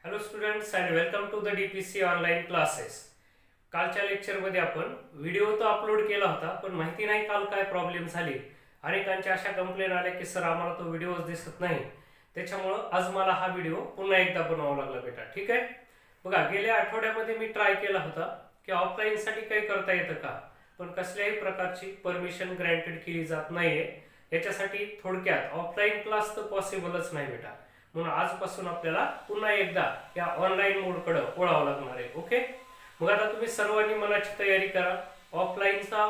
Hello students and welcome to the DPC online classes. कालच्या लेक्चरमध्ये आपण व्हिडिओ तर अपलोड केला होता, पण माहिती नाही काल काय प्रॉब्लेम झाले. अनेकांच्या अशा कंप्लेंट आल्या की सर आम्हाला तो व्हिडिओच दिसत नाही. त्याच्यामुळं आज मला हा व्हिडिओ पुन्हा एकदा बनवावा लागला बेटा. ठीक आहे, बघा गेल्या आठवड्यामध्ये मी ट्राय केला होता की ऑफलाईनसाठी काही करता येतं का, पण कसल्याही प्रकारची परमिशन ग्रँटेड केली जात नाहीये. याच्यासाठी थोडक्यात ऑफलाईन क्लास तर पॉसिबलच नाही बेटा. म्हणून आजपासून आपल्याला पुन्हा एकदा या ऑनलाईन मोडकडे वळावं लागणार आहे. ओके, मग आता तुम्ही सर्वांनी मनाची तयारी करा. ऑफलाईनचा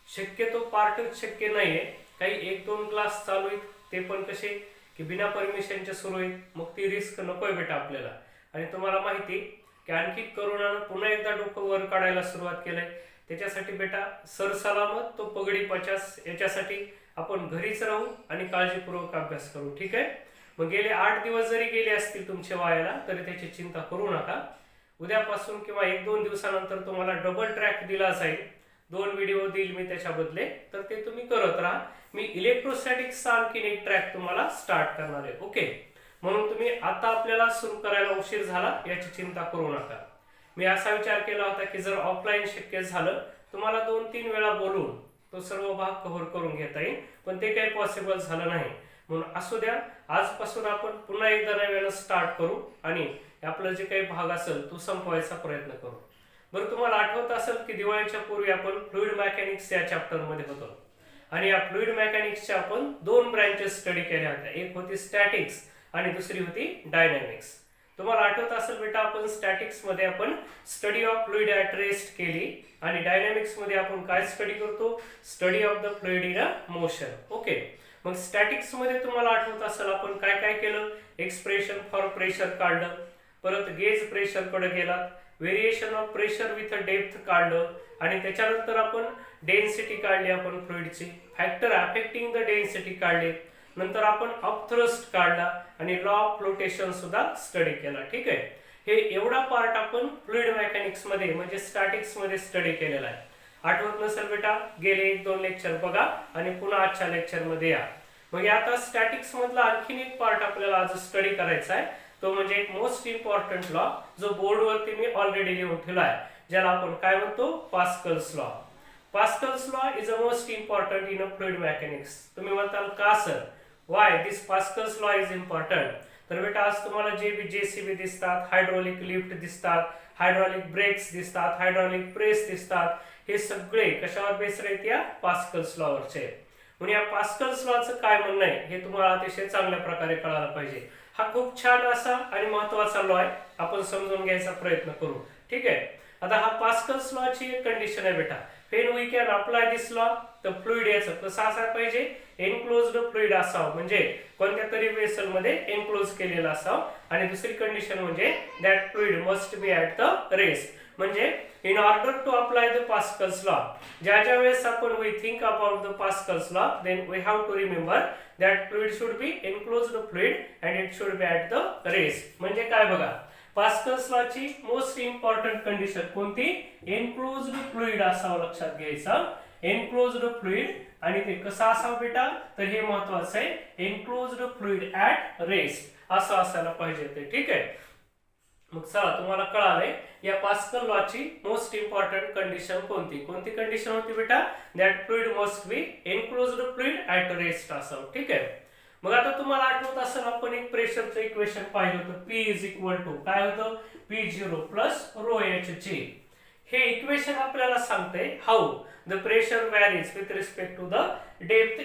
शक्यतो पार्टच शक्य नाहीये. काही एक दोन क्लास चालू आहेत, ते पण कसे की बिना परमिशनचे सुरू आहेत. मग ती रिस्क नकोय बेटा आपल्याला. आणि तुम्हाला माहिती की आणखी करोनानं पुन्हा एकदा डोकं वर काढायला सुरुवात केलंय. त्याच्यासाठी बेटा सरसलामत तो पगडी 50 याच्यासाठी आपण घरीच राहू आणि काळजीपूर्वक अभ्यास करू. ठीक आहे, मग गेले 8 दिवस जरी गेले असतील तुमच्या वायाला तरी त्याची चिंता करू नका. उद्यापासून किंवा 1-2 दिवसानंतर तुम्हाला डबल ट्रॅक दिला जाईल. 2 व्हिडिओ देईल मी त्याच्या बदले, तर ते तुम्ही करत राहा. मी इलेक्ट्रोस्टॅटिक्सचा आणखीन एक ट्रॅक तुम्हाला स्टार्ट करणार आहे. ओके, म्हणून तुम्ही आता आपल्याला सुरू करायला उशीर झाला याची चिंता करू नका. मी असा विचार केला होता की जर ऑफलाईन शक्य झालं तुम्हाला 2-3 वेळा बोलून तो सर्व भाग कव्हर करून घेता येईल, पण ते काही पॉसिबल झालं नाही. म्हणून असू द्या, आजपासून आपण पुन्हा एकदा नव्यानं स्टार्ट करू आणि आपलं जे काही भाग असेल तो संपवायचा प्रयत्न करू. बरं, तुम्हाला आठवत असेल की दिवाळीच्या पूर्वी आपण फ्लुइड मेकॅनिक्स या चॅप्टरमध्ये होतो आणि या फ्लुइड मेकॅनिक्सच्या आपण 2 ब्रँचेस स्टडी केल्या होत्या. एक होती स्टॅटिक्स आणि दुसरी होती डायनॅमिक्स. तुम्हाला आठवत असेल बेटा, आपण स्टॅटिक्स मध्ये आपण study of fluid at rest केली आणि डायनॅमिक्स मध्ये आपण काय स्टडी करतो, study of the fluid in a motion. Okay, मग स्टॅटिक्स मध्ये तुम्हाला आठवत असेल आपण काय काय केलं. एक्सप्रेशन फॉर प्रेशर काढलं, परत गेज प्रेशर कडे गेलात, variation of pressure with depth काढलं आणि त्याच्यानंतर आपण डेन्सिटी काढली, आपण फ्लुइडची फॅक्टर अफेक्टिंग द डेन्सिटी काढले. नंतर आपण अपथ्रस्ट काढला आणि लॉ ऑफ फ्लोटेशन सुद्धा स्टडी केला. ठीक आहे, हे एवढा पार्ट आपण फ्लुइड मेकॅनिक्स मध्ये म्हणजे स्टॅटिक्स मध्ये स्टडी केलेला आहे. आठवत नसेल बेटा, गेले 1-2 लेक्चर बघा आणि पुन्हा आजच्या लेक्चर मध्ये या. मग आता स्टॅटिक्स मधला आणखीन एक पार्ट आपल्याला आज स्टडी करायचा आहे. तो म्हणजे एक मोस्ट इम्पॉर्टंट लॉ जो बोर्डवरती मी ऑलरेडी लिहून ठेवला आहे, ज्याला आपण काय म्हणतो, Pascal's law. Pascal's law is a most important in a fluid mechanics. तुम्ही म्हणताल का sir, why this Pascal's law is important. तर बेटा आज तुम्हाला जेसीबी दिसतात, हायड्रॉलिक लिफ्ट दिसतात, हायड्रॉलिक ब्रेक्स दिसतात, हायड्रॉलिक प्रेस दिसतात. हे सगळे कशावर बेस्ड आहेत, या पास्कल्स लॉवरचे. म्हणून या पास्कल्स लॉचं काय म्हणणं आहे हे तुम्हाला अतिशय चांगल्या प्रकारे कळायला पाहिजे. हा खूप छान असा आणि महत्वाचा लॉ आहे, आपण समजून घ्यायचा प्रयत्न करू. ठीक आहे, आता हा पास्कल्स लॉची एक कंडिशन आहे बेटा. When we can apply this law, तर फ्लुइड याचं कसं असायला पाहिजे, एनक्लोज्ड फ्लुइड असावं, म्हणजे कोणत्या तरी वेसल मध्ये एनक्लोज केलेलं असावं. आणि दुसरी कंडिशन म्हणजे that fluid must be at the rest. म्हणजे in order to apply the Pascal's law, ज्या वेळेस आपण we think about the Pascal's law, then we have to remember that fluid should be enclosed fluid and it should be at the rest. म्हणजे काय बघा, Pascal's law ची most important condition कोणती, enclosed fluid असावं, लक्षात घ्यायचं. Enclosed fluid आणि ते कसं असावं बेटा, तर हे महत्वाचं आहे, एनक्लोज्ड फ्लुइड ॲट रेस्ट असं असायला पाहिजे ते. ठीक आहे, मग चला तुम्हाला कळालंय या पास्कल लॉची मोस्ट इम्पॉर्टंट कंडिशन कोणती कंडिशन होती बेटा, that fluid must be enclosed fluid at rest असावं. ठीक आहे, मग आता तुम्हाला आठवत असेल आपण एक प्रेशरचं इक्वेशन पाहिलं होतं, P इज इक्वल टू काय होतं, P0 प्लस रो HG. हे इक्वेशन आपल्याला सांगते how the pressure varies with respect to the depth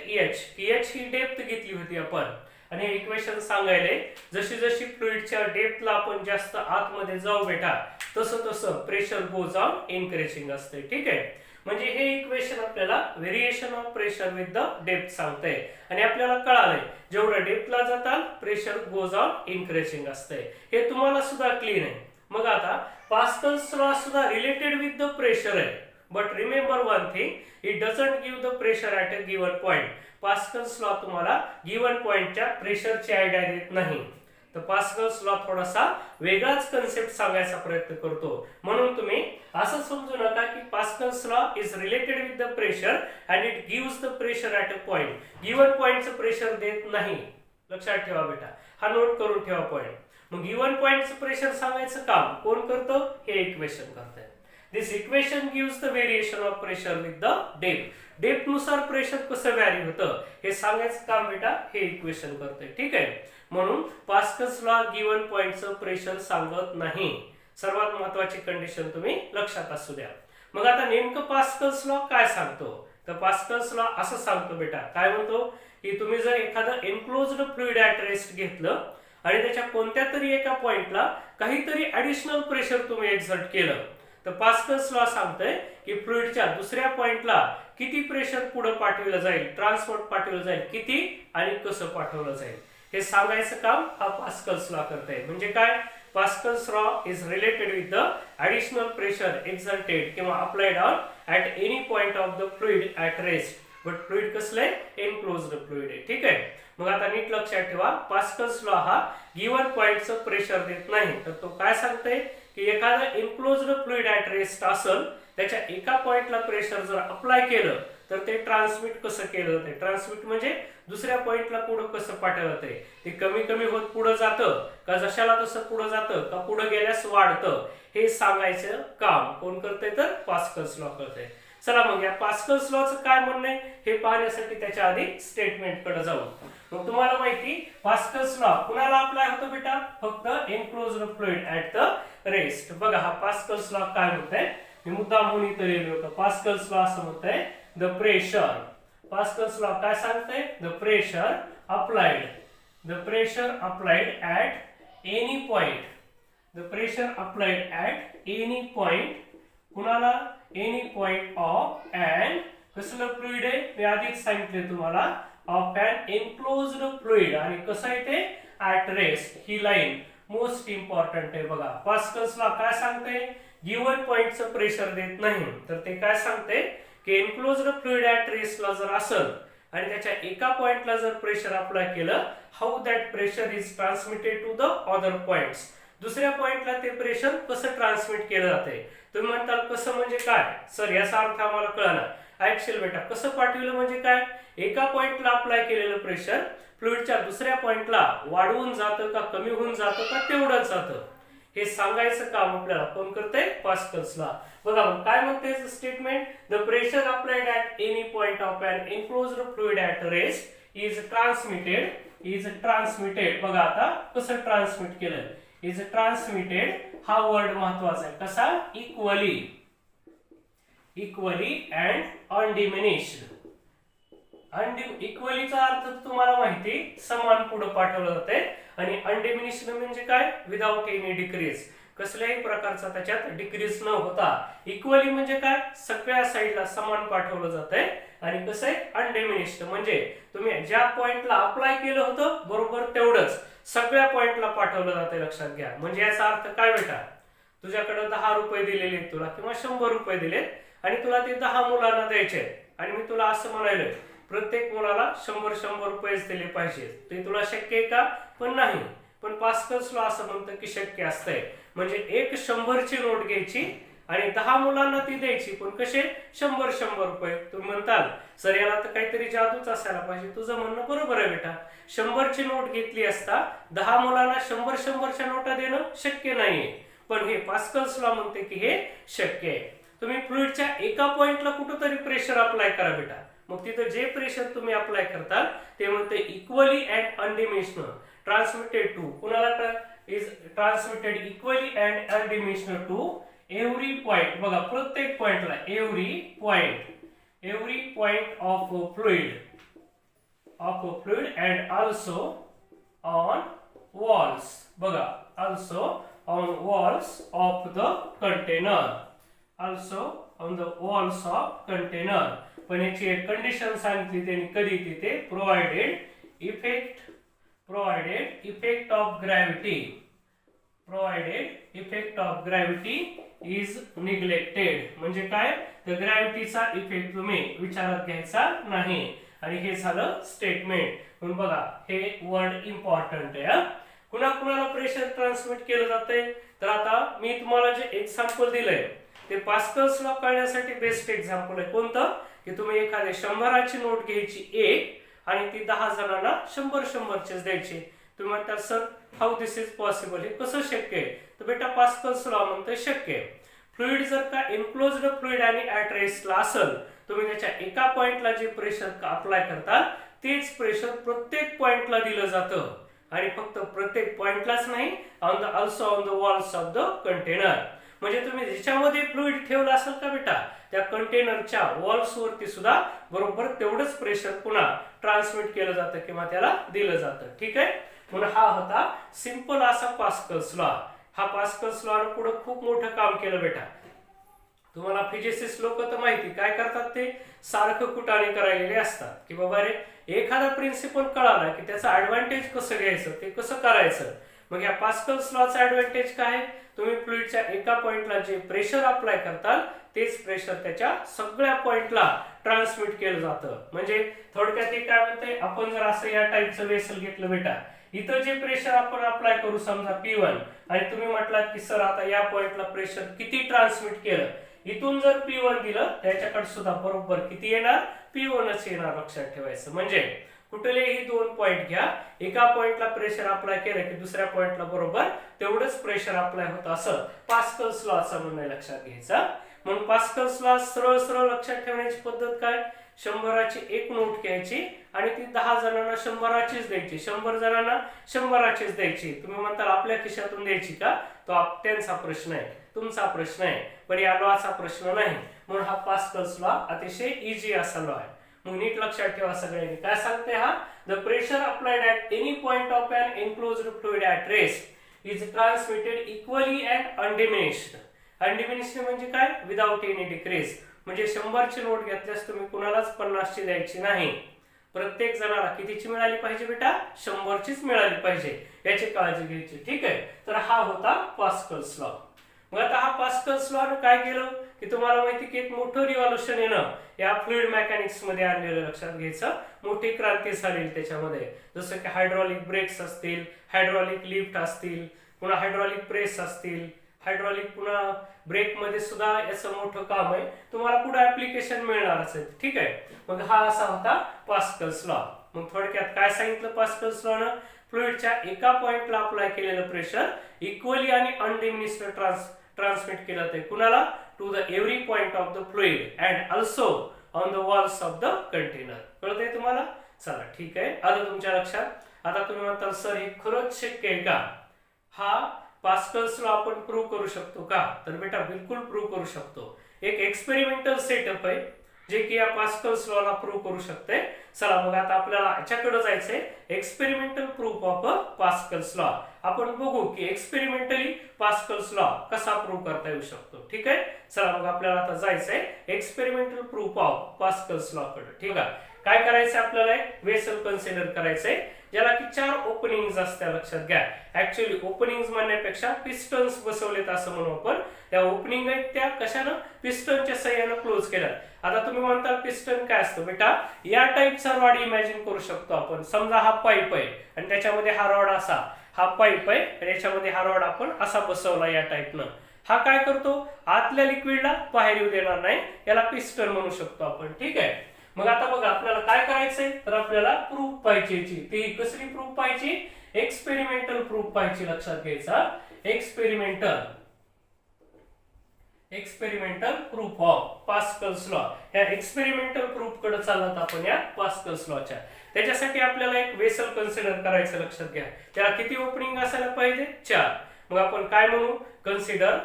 H. ही डेप्थ घेतली होती आपण आणि हे इक्वेशन सांगायले जशी जशी फ्लुइडच्या डेप्थला आपण जास्त आतमध्ये जाऊ बेटा, तसं तसं प्रेशर गोज ऑन इन्क्रीजिंग असते. ठीक आहे, म्हणजे हे इक्वेशन आपल्याला variation of pressure with the depth सांगते आणि आपल्याला कळालंय जेवढं डेप्थला जाताल प्रेशर गोज ऑन इन्क्रीजिंग असते. हे तुम्हाला सुद्धा क्लीन आहे. मग आता पास्कल्स लॉ सुद्धा रिलेटेड विथ द प्रेशर आहे, but remember one thing, it doesn't give the pressure at a given point. Pascal's law तुम्हाला गिव्हन पॉइंटच्या प्रेशरची आयडिया देत नाही. तर पास्कल्स लॉ थोडासा वेगळाच कन्सेप्ट सांगायचा प्रयत्न करतो. म्हणून तुम्ही असं समजू नका की Pascal's law is related with the pressure and it gives the pressure at a point. Given पॉइंटचं प्रेशर देत नाही, लक्षात ठेवा बेटा, हा नोट करून ठेवा पॉइंट. मग गिवन पॉइंटचं प्रेशर सांगायचं काम कोण करतं? हे इक्वेशन करतंय. This equation gives the variation of pressure with the depth. Depth नुसार प्रेशर कसं व्हॅरी होतं हे सांगायचं काम बेटा हे इक्वेशन करतंय. ठीक आहे. म्हणून पास्कल्स लॉ गिवन पॉइंटचं प्रेशर सांगत नाही. सर्वात महत्वाची कंडिशन तुम्ही लक्षात असू द्या. मग आता नेमकं पास्कल्स लॉ काय सांगतो? तर पास्कल्स लॉ असं सांगतो बेटा, काय म्हणतो की तुम्ही जर एखादं एन्क्लोज्ड फ्लुइड ॲट रेस्ट घेतलं आणि त्याच्या कोणत्या तरी एका पॉइंटला काहीतरी ऍडिशनल प्रेशर तुम्ही एक्झर्ट केलं, तर पास्कल्स लॉ सांगतोय की फ्लुइडच्या दुसऱ्या पॉइंटला किती प्रेशर पुढे पाठवलं जाईल, ट्रान्सपोर्ट पाठवलं जाईल, किती आणि कसं पाठवलं जाईल हे सांगायचं काम हा पास्कल्स लॉ करतोय. म्हणजे काय? Pascal's law is related with the additional pressure exerted किंवा applied on at any point of the fluid at rest. But fluid कसलंय? enclosed fluid आहे. ठीक आहे. मग आता नीट लक्षात ठेवा, पास्कल्स लॉ हा गिवन पॉइंटचं प्रेशर देत नाही, तर तो काय सांगतोय की एखादं enclosed fluid at rest असेल, त्याच्या एका पॉइंटला प्रेशर जर अप्लाय केलं तर ते ट्रान्समिट कसं केलं जाते? ट्रान्समिट म्हणजे दुसऱ्या पॉइंटला पुढे कसं पाठवलं जाते? ते कमी कमी होत पुढे जातं का जशाला तसं पुढे जातं का पुढे गेल्यास वाढतं हे सांगायचं काम कोण करतंय? तर पास्कल्स लॉ करतंय. चला मग या पास्कल्स लॉचं काय म्हणणं आहे हे पाहण्यासाठी त्याच्या आधी स्टेटमेंट कडे जाऊ. मग तुम्हाला माहिती पास्कल्स लॉ कुणाला अप्लाय होतो बेटा? फक्त enclosed fluid at the rest. बघा हा पास्कल्स लॉ काय म्हणतंय, मी मुद्दाम म्हणून इथं लिहिलं होतं. पास्कल्स लॉ असं म्हणतंय द प्रेशर. पास्कल्स लॉ काय सांगतंय? The pressure applied. The pressure applied at any point. The pressure applied at any point. कुणाला? एनी पॉइंट ऑफ अँड कसलं फ्लुइड आहे? मी आधीच सांगितले तुम्हाला, ऑफ अँड एन्क्लोज्ड फ्लुइड. आणि कसं आहे ते? At rest. He line most important आहे. बघा पास्कल्स लॉ काय सांगते? गिवन पॉइंटचं प्रेशर देत नाही, तर ते काय सांगते की एन्क्लोज्ड फ्लुइड ॲट रेस्टला जर असेल आणि त्याच्या एका पॉइंटला जर प्रेशर अप्लाय केलं, how that pressure is transmitted to the other points. दुसऱ्या पॉइंटला ते प्रेशर कसं ट्रान्समिट केलं जाते? तुम्ही म्हणताल कसं म्हणजे काय? सर याचा अर्थ आम्हाला कळला. ऍक्च्युअल बेटा कसं पाठवलं म्हणजे काय? एका पॉइंटला अप्लाय केलेलं प्रेशर फ्लुइडच्या दुसऱ्या पॉइंटला वाढवून जातं का कमी होऊन जातं का तेवढंच जातं हे सांगायचं काम आपल्याला कोण करतंय? Pascal's law. बघा काय म्हणते statement? The pressure applied at any point of an enclosed fluid at rest is transmitted. बघा आता कसं ट्रान्समिट केलं? Is transmitted. हा वर्ड महत्वाचा आहे. कसा? Equally and undiminished. इक्वलीचा अर्थ तुम्हाला माहिती, समान पुढे पाठवलं जाते. आणि अनडिमिनिश्ड म्हणजे काय? Without any decrease. कसल्याही प्रकारचा त्याच्यात डिक्रीज न होता. इक्वली म्हणजे काय? सगळ्या साईडला समान पाठवलं जातंय. आणि कसं आहे? अनडिमिनिश्ड म्हणजे तुम्ही ज्या पॉइंटला अप्लाय केलं होतं बरोबर तेवढंच सगळ्या पॉइंटला पाठवलं जाते. लक्षात घ्या. म्हणजे याचा अर्थ काय बेटा? तुझ्याकडे 10 रुपये दिलेले तुला किंवा 100 रुपये दिलेत आणि तुला ते 10 मुलांना द्यायचे आणि मी तुला असं म्हणालोय प्रत्येक मुलाला 100 रुपयेच दिले पाहिजे. ते तुला शक्य आहे का? पण नाही. पण पास्कल्स लॉ असं म्हणतं की शक्य असतंय. म्हणजे एक 100ची नोट घ्यायची आणि 10 मुलांना ती द्यायची, पण कसे? 100 रुपये. तुम्ही म्हणताल सर याला तर काहीतरी जादूच असायला पाहिजे. तुझं म्हणणं बरोबर आहे बेटा. 100ची नोट घेतली असता 10 मुलांना 100च्या नोटा देणं शक्य नाहीये. पण हे पास्कल्स लॉ म्हणते की हे शक्य आहे. तुम्ही फ्लुइडच्या एका पॉइंटला कुठेतरी प्रेशर अप्लाय करा बेटा. मग तिथं जे प्रेशर तुम्ही अप्लाय करताल ते म्हणते equally and undiminished transmitted to. कुणाला? Is transmitted equally and undiminished to every point. बघा प्रत्येक पॉइंटला every point of fluid and also on walls. बघा also on walls of the container. Also on the walls of container. पण याची एक condition सांगितली त्यांनी. कधी? तिथे provided effect of gravity is neglected. म्हणजे काय? तर ग्रॅव्हिटीचा इफेक्ट तुम्ही विचारात घ्यायचा नाही. आणि हे झालं स्टेटमेंट. म्हणून बघा हे वर्ड इम्पॉर्टंट आहे. कुणाला प्रेशर ट्रान्समिट केलं जातंय? तर आता मी तुम्हाला जे एक्झाम्पल दिलंय ते पास्कल्स लॉ कळण्यासाठी बेस्ट एक्झाम्पल आहे. कोणतं? की तुम्ही एखाद्या 100ची नोट घ्यायची एक आणि ती 10 जणांना 100चेच द्यायची. तुम्ही म्हणता sir how this is possible, हे कसं शक्य आहे? तर बेटा पास्कल्स लॉ म्हणतोय शक्य आहे. फ्लुइड जर का एन्क्लोज्ड फ्लुइड आणि ऍट रेस्टला असेल, तुम्ही त्याच्या एका पॉइंटला जे प्रेशर अप्लाय करता तेच प्रेशर प्रत्येक पॉइंटला दिलं जातं आणि फक्त प्रत्येक पॉइंटलाच नाही, also on the walls of the container. म्हणजे तुम्ही ज्याच्यामध्ये फ्लुइड ठेवलं असेल का बेटा, त्या कंटेनरच्या वॉल्स वरती सुद्धा बरोबर तेवढंच प्रेशर पुन्हा ट्रान्समिट केलं जातं किंवा त्याला दिलं जातं. ठीक आहे, म्हणून हा होता सिंपल असा पास्कल्स लॉ. हा पास्कल्स लॉ पुढे खूप मोठं काम केलं बेटा. तुम्हाला फिजिसिस्ट लोक तर माहिती काय करतात, ते सारखं कुटाने करायलेले असतात की बाबा रे एखादा प्रिन्सिपल कळाला की त्याचा ऍडव्हान्टेज कसं घ्यायचं, ते कसं करायचं. मग या पास्कल्स लॉचा ऍडव्हान्टेज काय आहे? तुम्ही फ्लुइडच्या एका पॉइंटला जे प्रेशर अप्लाय करताल तेच प्रेशर त्याच्या सगळ्या पॉइंटला ट्रान्समिट केलं जातं. म्हणजे थोडक्यात हे काय म्हणते, आपण जर असं या टाईपचं वेसल घेतलं बेटा, इथं जे प्रेशर आपण अप्लाय करू समजा P1 आणि तुम्ही म्हटलात की सर आता या पॉइंटला प्रेशर किती ट्रान्समिट केलं, इथून जर P1 दिलं त्याच्याकडे सुद्धा बरोबर किती येणार, P1च येणार. लक्षात ठेवायचं. म्हणजे कुठलेही दोन पॉइंट घ्या, एका पॉइंटला प्रेशर अप्लाय केलं की दुसऱ्या पॉइंटला बरोबर तेवढंच प्रेशर अप्लाय होतं, असं पास्कल्स लॉचा म्हणणं लक्षात घ्यायचा. म्हणून पास्कल्स लॉ सरळ सरळ लक्षात ठेवण्याची पद्धत काय, 100ची एक नोट घ्यायची आणि ती 10 जणांना 100चीच द्यायची, 100 जणांना 100चीच द्यायची. तुम्ही म्हणताल आपल्या खिशातून द्यायची का, तो त्यांचा प्रश्न आहे, तुमचा प्रश्न आहे, पण या लॉचा प्रश्न नाही. म्हणून हा पास्कल्स लॉ अतिशय इझी असा लॉ आहे. मग नीट लक्षात ठेवा सगळ्यांनी. काय सांगते हा, the pressure applied at any point of an enclosed fluid at rest is transmitted equally and undiminished. Undiminished म्हणजे काय, विदाउट एनी डिक्रीज. म्हणजे 100ची नोट घेतल्यास तुम्ही कुणालाच 50ची द्यायची नाही. प्रत्येक जणाला कितीची मिळाली पाहिजे बेटा, 100चीच मिळाली पाहिजे, याची काळजी घ्यायची. ठीक आहे, तर हा होता पास्कल्स लॉ. मग आता हा पास्कल्स लॉ काय केलं की तुम्हाला माहिती की एक मोठं रिव्हॉल्युशन येणं या फ्लुइड मेकॅनिक्स मध्ये आणलेलं. लक्षात घ्यायचं, मोठी क्रांती झाली त्याच्यामध्ये. जसं की हायड्रॉलिक ब्रेक्स असतील, हायड्रॉलिक लिफ्ट असतील, पुन्हा हायड्रॉलिक प्रेस असतील, हायड्रॉलिक पुन्हा ब्रेक मध्ये सुद्धा याचं मोठं काम आहे, तुम्हाला पुढे ऍप्लिकेशन मिळणार असेल. ठीक आहे, मग हा असा होता पास्कल्स लॉ. मग थोडक्यात काय सांगितलं पास्कल्स लॉ न, फ्लुइडच्या एका पॉइंटला अप्लाय केलेलं प्रेशर इक्वली आणि अनडिमिनिश्ड ट्रान्समिट केलं जाते कुणाला, to the every point of the fluid and also on the walls of the container. कळतंय तुम्हाला? चला ठीक आहे, आलं तुमच्या लक्षात. आता तुम्ही म्हणताल सर हे खरंच शक्य आहे का, हा पास्कल्स लॉ आपण प्रूव्ह करू शकतो का? तर बेटा बिलकुल प्रूव्ह करू शकतो. एक एक्सपेरिमेंटल सेटअप आहे जे की या पास्कल्स लॉला प्रूव्ह करू शकते. चला मग आता आपल्याला याच्याकडे जायचंय, experimental proof of Pascal's law. आपण बघू की एक्सपेरिमेंटली पास्कल्स लॉ कसा प्रूव्ह करता येऊ शकतो. ठीक आहे, चला मग आपल्याला आता जायचंय experimental proof of Pascal's law कडे. ठीक आहे, काय करायचं आपल्याला, वेसल कन्सिडर करायचंय ज्याला की 4 ओपनिंग्स असतात. लक्षात घ्या, ऍक्च्युअली ओपनिंग्स म्हणण्यापेक्षा पिस्टन्स बसवलेत असं म्हणू आपण. त्या ओपनिंग आहेत त्या कशानं, पिस्टनच्या सहाय्यानं क्लोज केल्या. आता तुम्ही म्हणता पिस्टन काय असतं बेटा, या टाईपचा रॉड इमॅजिन करू शकतो आपण. समजा हा पाईप आहे आणि त्याच्यामध्ये हा रॉड असा, हा पाईप आहे आणि याच्यामध्ये हा रॉड आपण असा बसवला या टाईपनं. हा काय करतो, आतल्या लिक्विडला बाहेर येऊ देणार नाही, याला पिस्टन म्हणू शकतो आपण. ठीक आहे, मग आता बघा आपल्याला काय करायचंय, तर आपल्याला प्रूफ पाहिजे. ती कसली प्रूफ पाहिजे, एक्सपेरिमेंटल प्रूफ पाहिजे. लक्षात घ्यायचा, experimental proof of Pascal's law. या एक्सपेरिमेंटल प्रूफ कडे चालत आपण या पास्कल्स लॉच्या. त्याच्यासाठी आपल्याला एक वेसल कन्सिडर करायचं. लक्षात घ्या, त्याला किती ओपनिंग असायला पाहिजे, 4. मग आपण काय म्हणू, कन्सिडर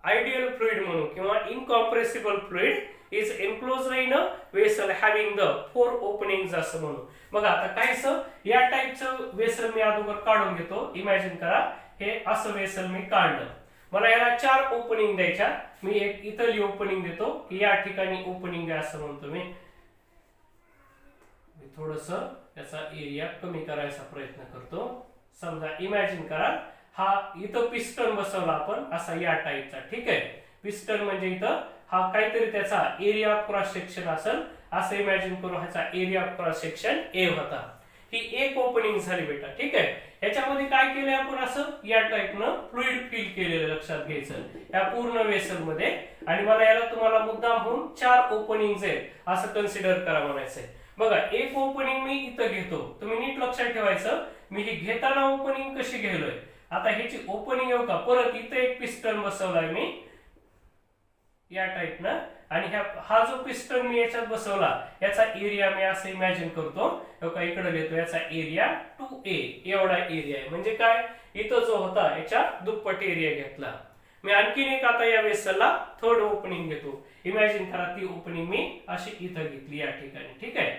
आयडियल फ्लुइड म्हणू किंवा incompressible fluid is enclosed in a vessel having the 4 openings असं म्हणू. बघा आता कायचं, या टाईपचं वेसल मी अगोदर काढून घेतो. इमॅजिन करा हे असं वेसल मी काढलं, मला याला 4 ओपनिंग द्यायच्या. मी एक इथली ओपनिंग देतो की या ठिकाणी ओपनिंग आहे असं म्हणतो. मी थोडंसं याचा एरिया कमी करायचा प्रयत्न करतो. समजा इमॅजिन करा हा इथं पिस्टन बसवला आपण असा या टाईपचा. ठीक आहे, पिस्टन म्हणजे इथं हा काहीतरी त्याचा एरिया ऑफ क्रॉस सेक्शन असेल असं इमॅजिन करू. ह्याचा area of cross section A होता. ही एक ओपनिंग झाली बेटा. ठीक आहे, याच्यामध्ये काय केलंय आपण, असं या टाईपनं फ्लुइड फिल केलेलं. लक्षात घ्यायचं या पूर्ण वेसल मध्ये. आणि मला याला तुम्हाला मुद्दाम होऊन 4 ओपनिंग्स आहेत असं कन्सिडर करा म्हणायचंय. बघा एक ओपनिंग मी इथं घेतो, तुम्ही नीट लक्षात ठेवायचं, मी ही घेताना ओपनिंग कशी घ्यायलोय, आता ह्याची ओपनिंग येऊ का, परत इथे एक पिस्टन बसवलाय मी या टाईपनं, आणि हा जो पिस्टन मी याच्यात बसवला याचा एरिया मी असं इमॅजिन करतो, का इकडे लिहितो याचा एरिया 2a एवढा एरिया आहे. म्हणजे काय, इथं जो होता याच्या दुप्पट एरिया घेतला. मी आणखीन एक आता या वेसलला थर्ड ओपनिंग घेतो. इमॅजिन करा ती ओपनिंग मी अशी इथं घेतली या ठिकाणी. ठीक आहे,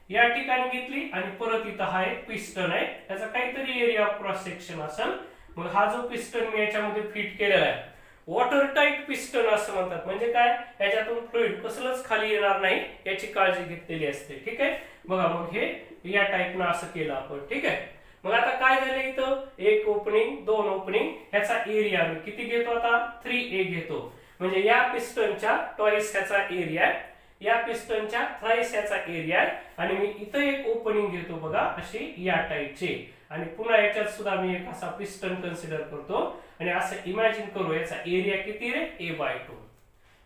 या ठिकाणी घेतली आणि परत इथं हा एक पिस्टन आहे, त्याचा काहीतरी एरिया ऑफ क्रॉस सेक्शन असेल. मग हा जो पिस्टन मी याच्यामध्ये फिट केलेला आहे वॉटर टाईट पिस्टन असं म्हणतात. म्हणजे काय, याच्यातून फ्लुइड कसलंच खाली येणार नाही याची काळजी घेतलेली असते. ठीक आहे, बघा मग हे या टाईपनं असं केलं आपण. ठीक आहे, मग आता काय झालं, इथं एक ओपनिंग, दोन ओपनिंग, ह्याचा एरिया मी किती घेतो आता 3a घेतो. म्हणजे या पिस्टनच्या ट्वाइस ह्याचा एरिया आहे, या पिस्टनच्या थ्राइस ह्याचा एरिया आहे, आणि मी इथं एक ओपनिंग घेतो बघा अशी या टाईपची, आणि पुन्हा याच्यात सुद्धा मी एक असा पिस्टन कन्सिडर करतो आणि असं इमॅजिन करू याचा एरिया किती रे a/2.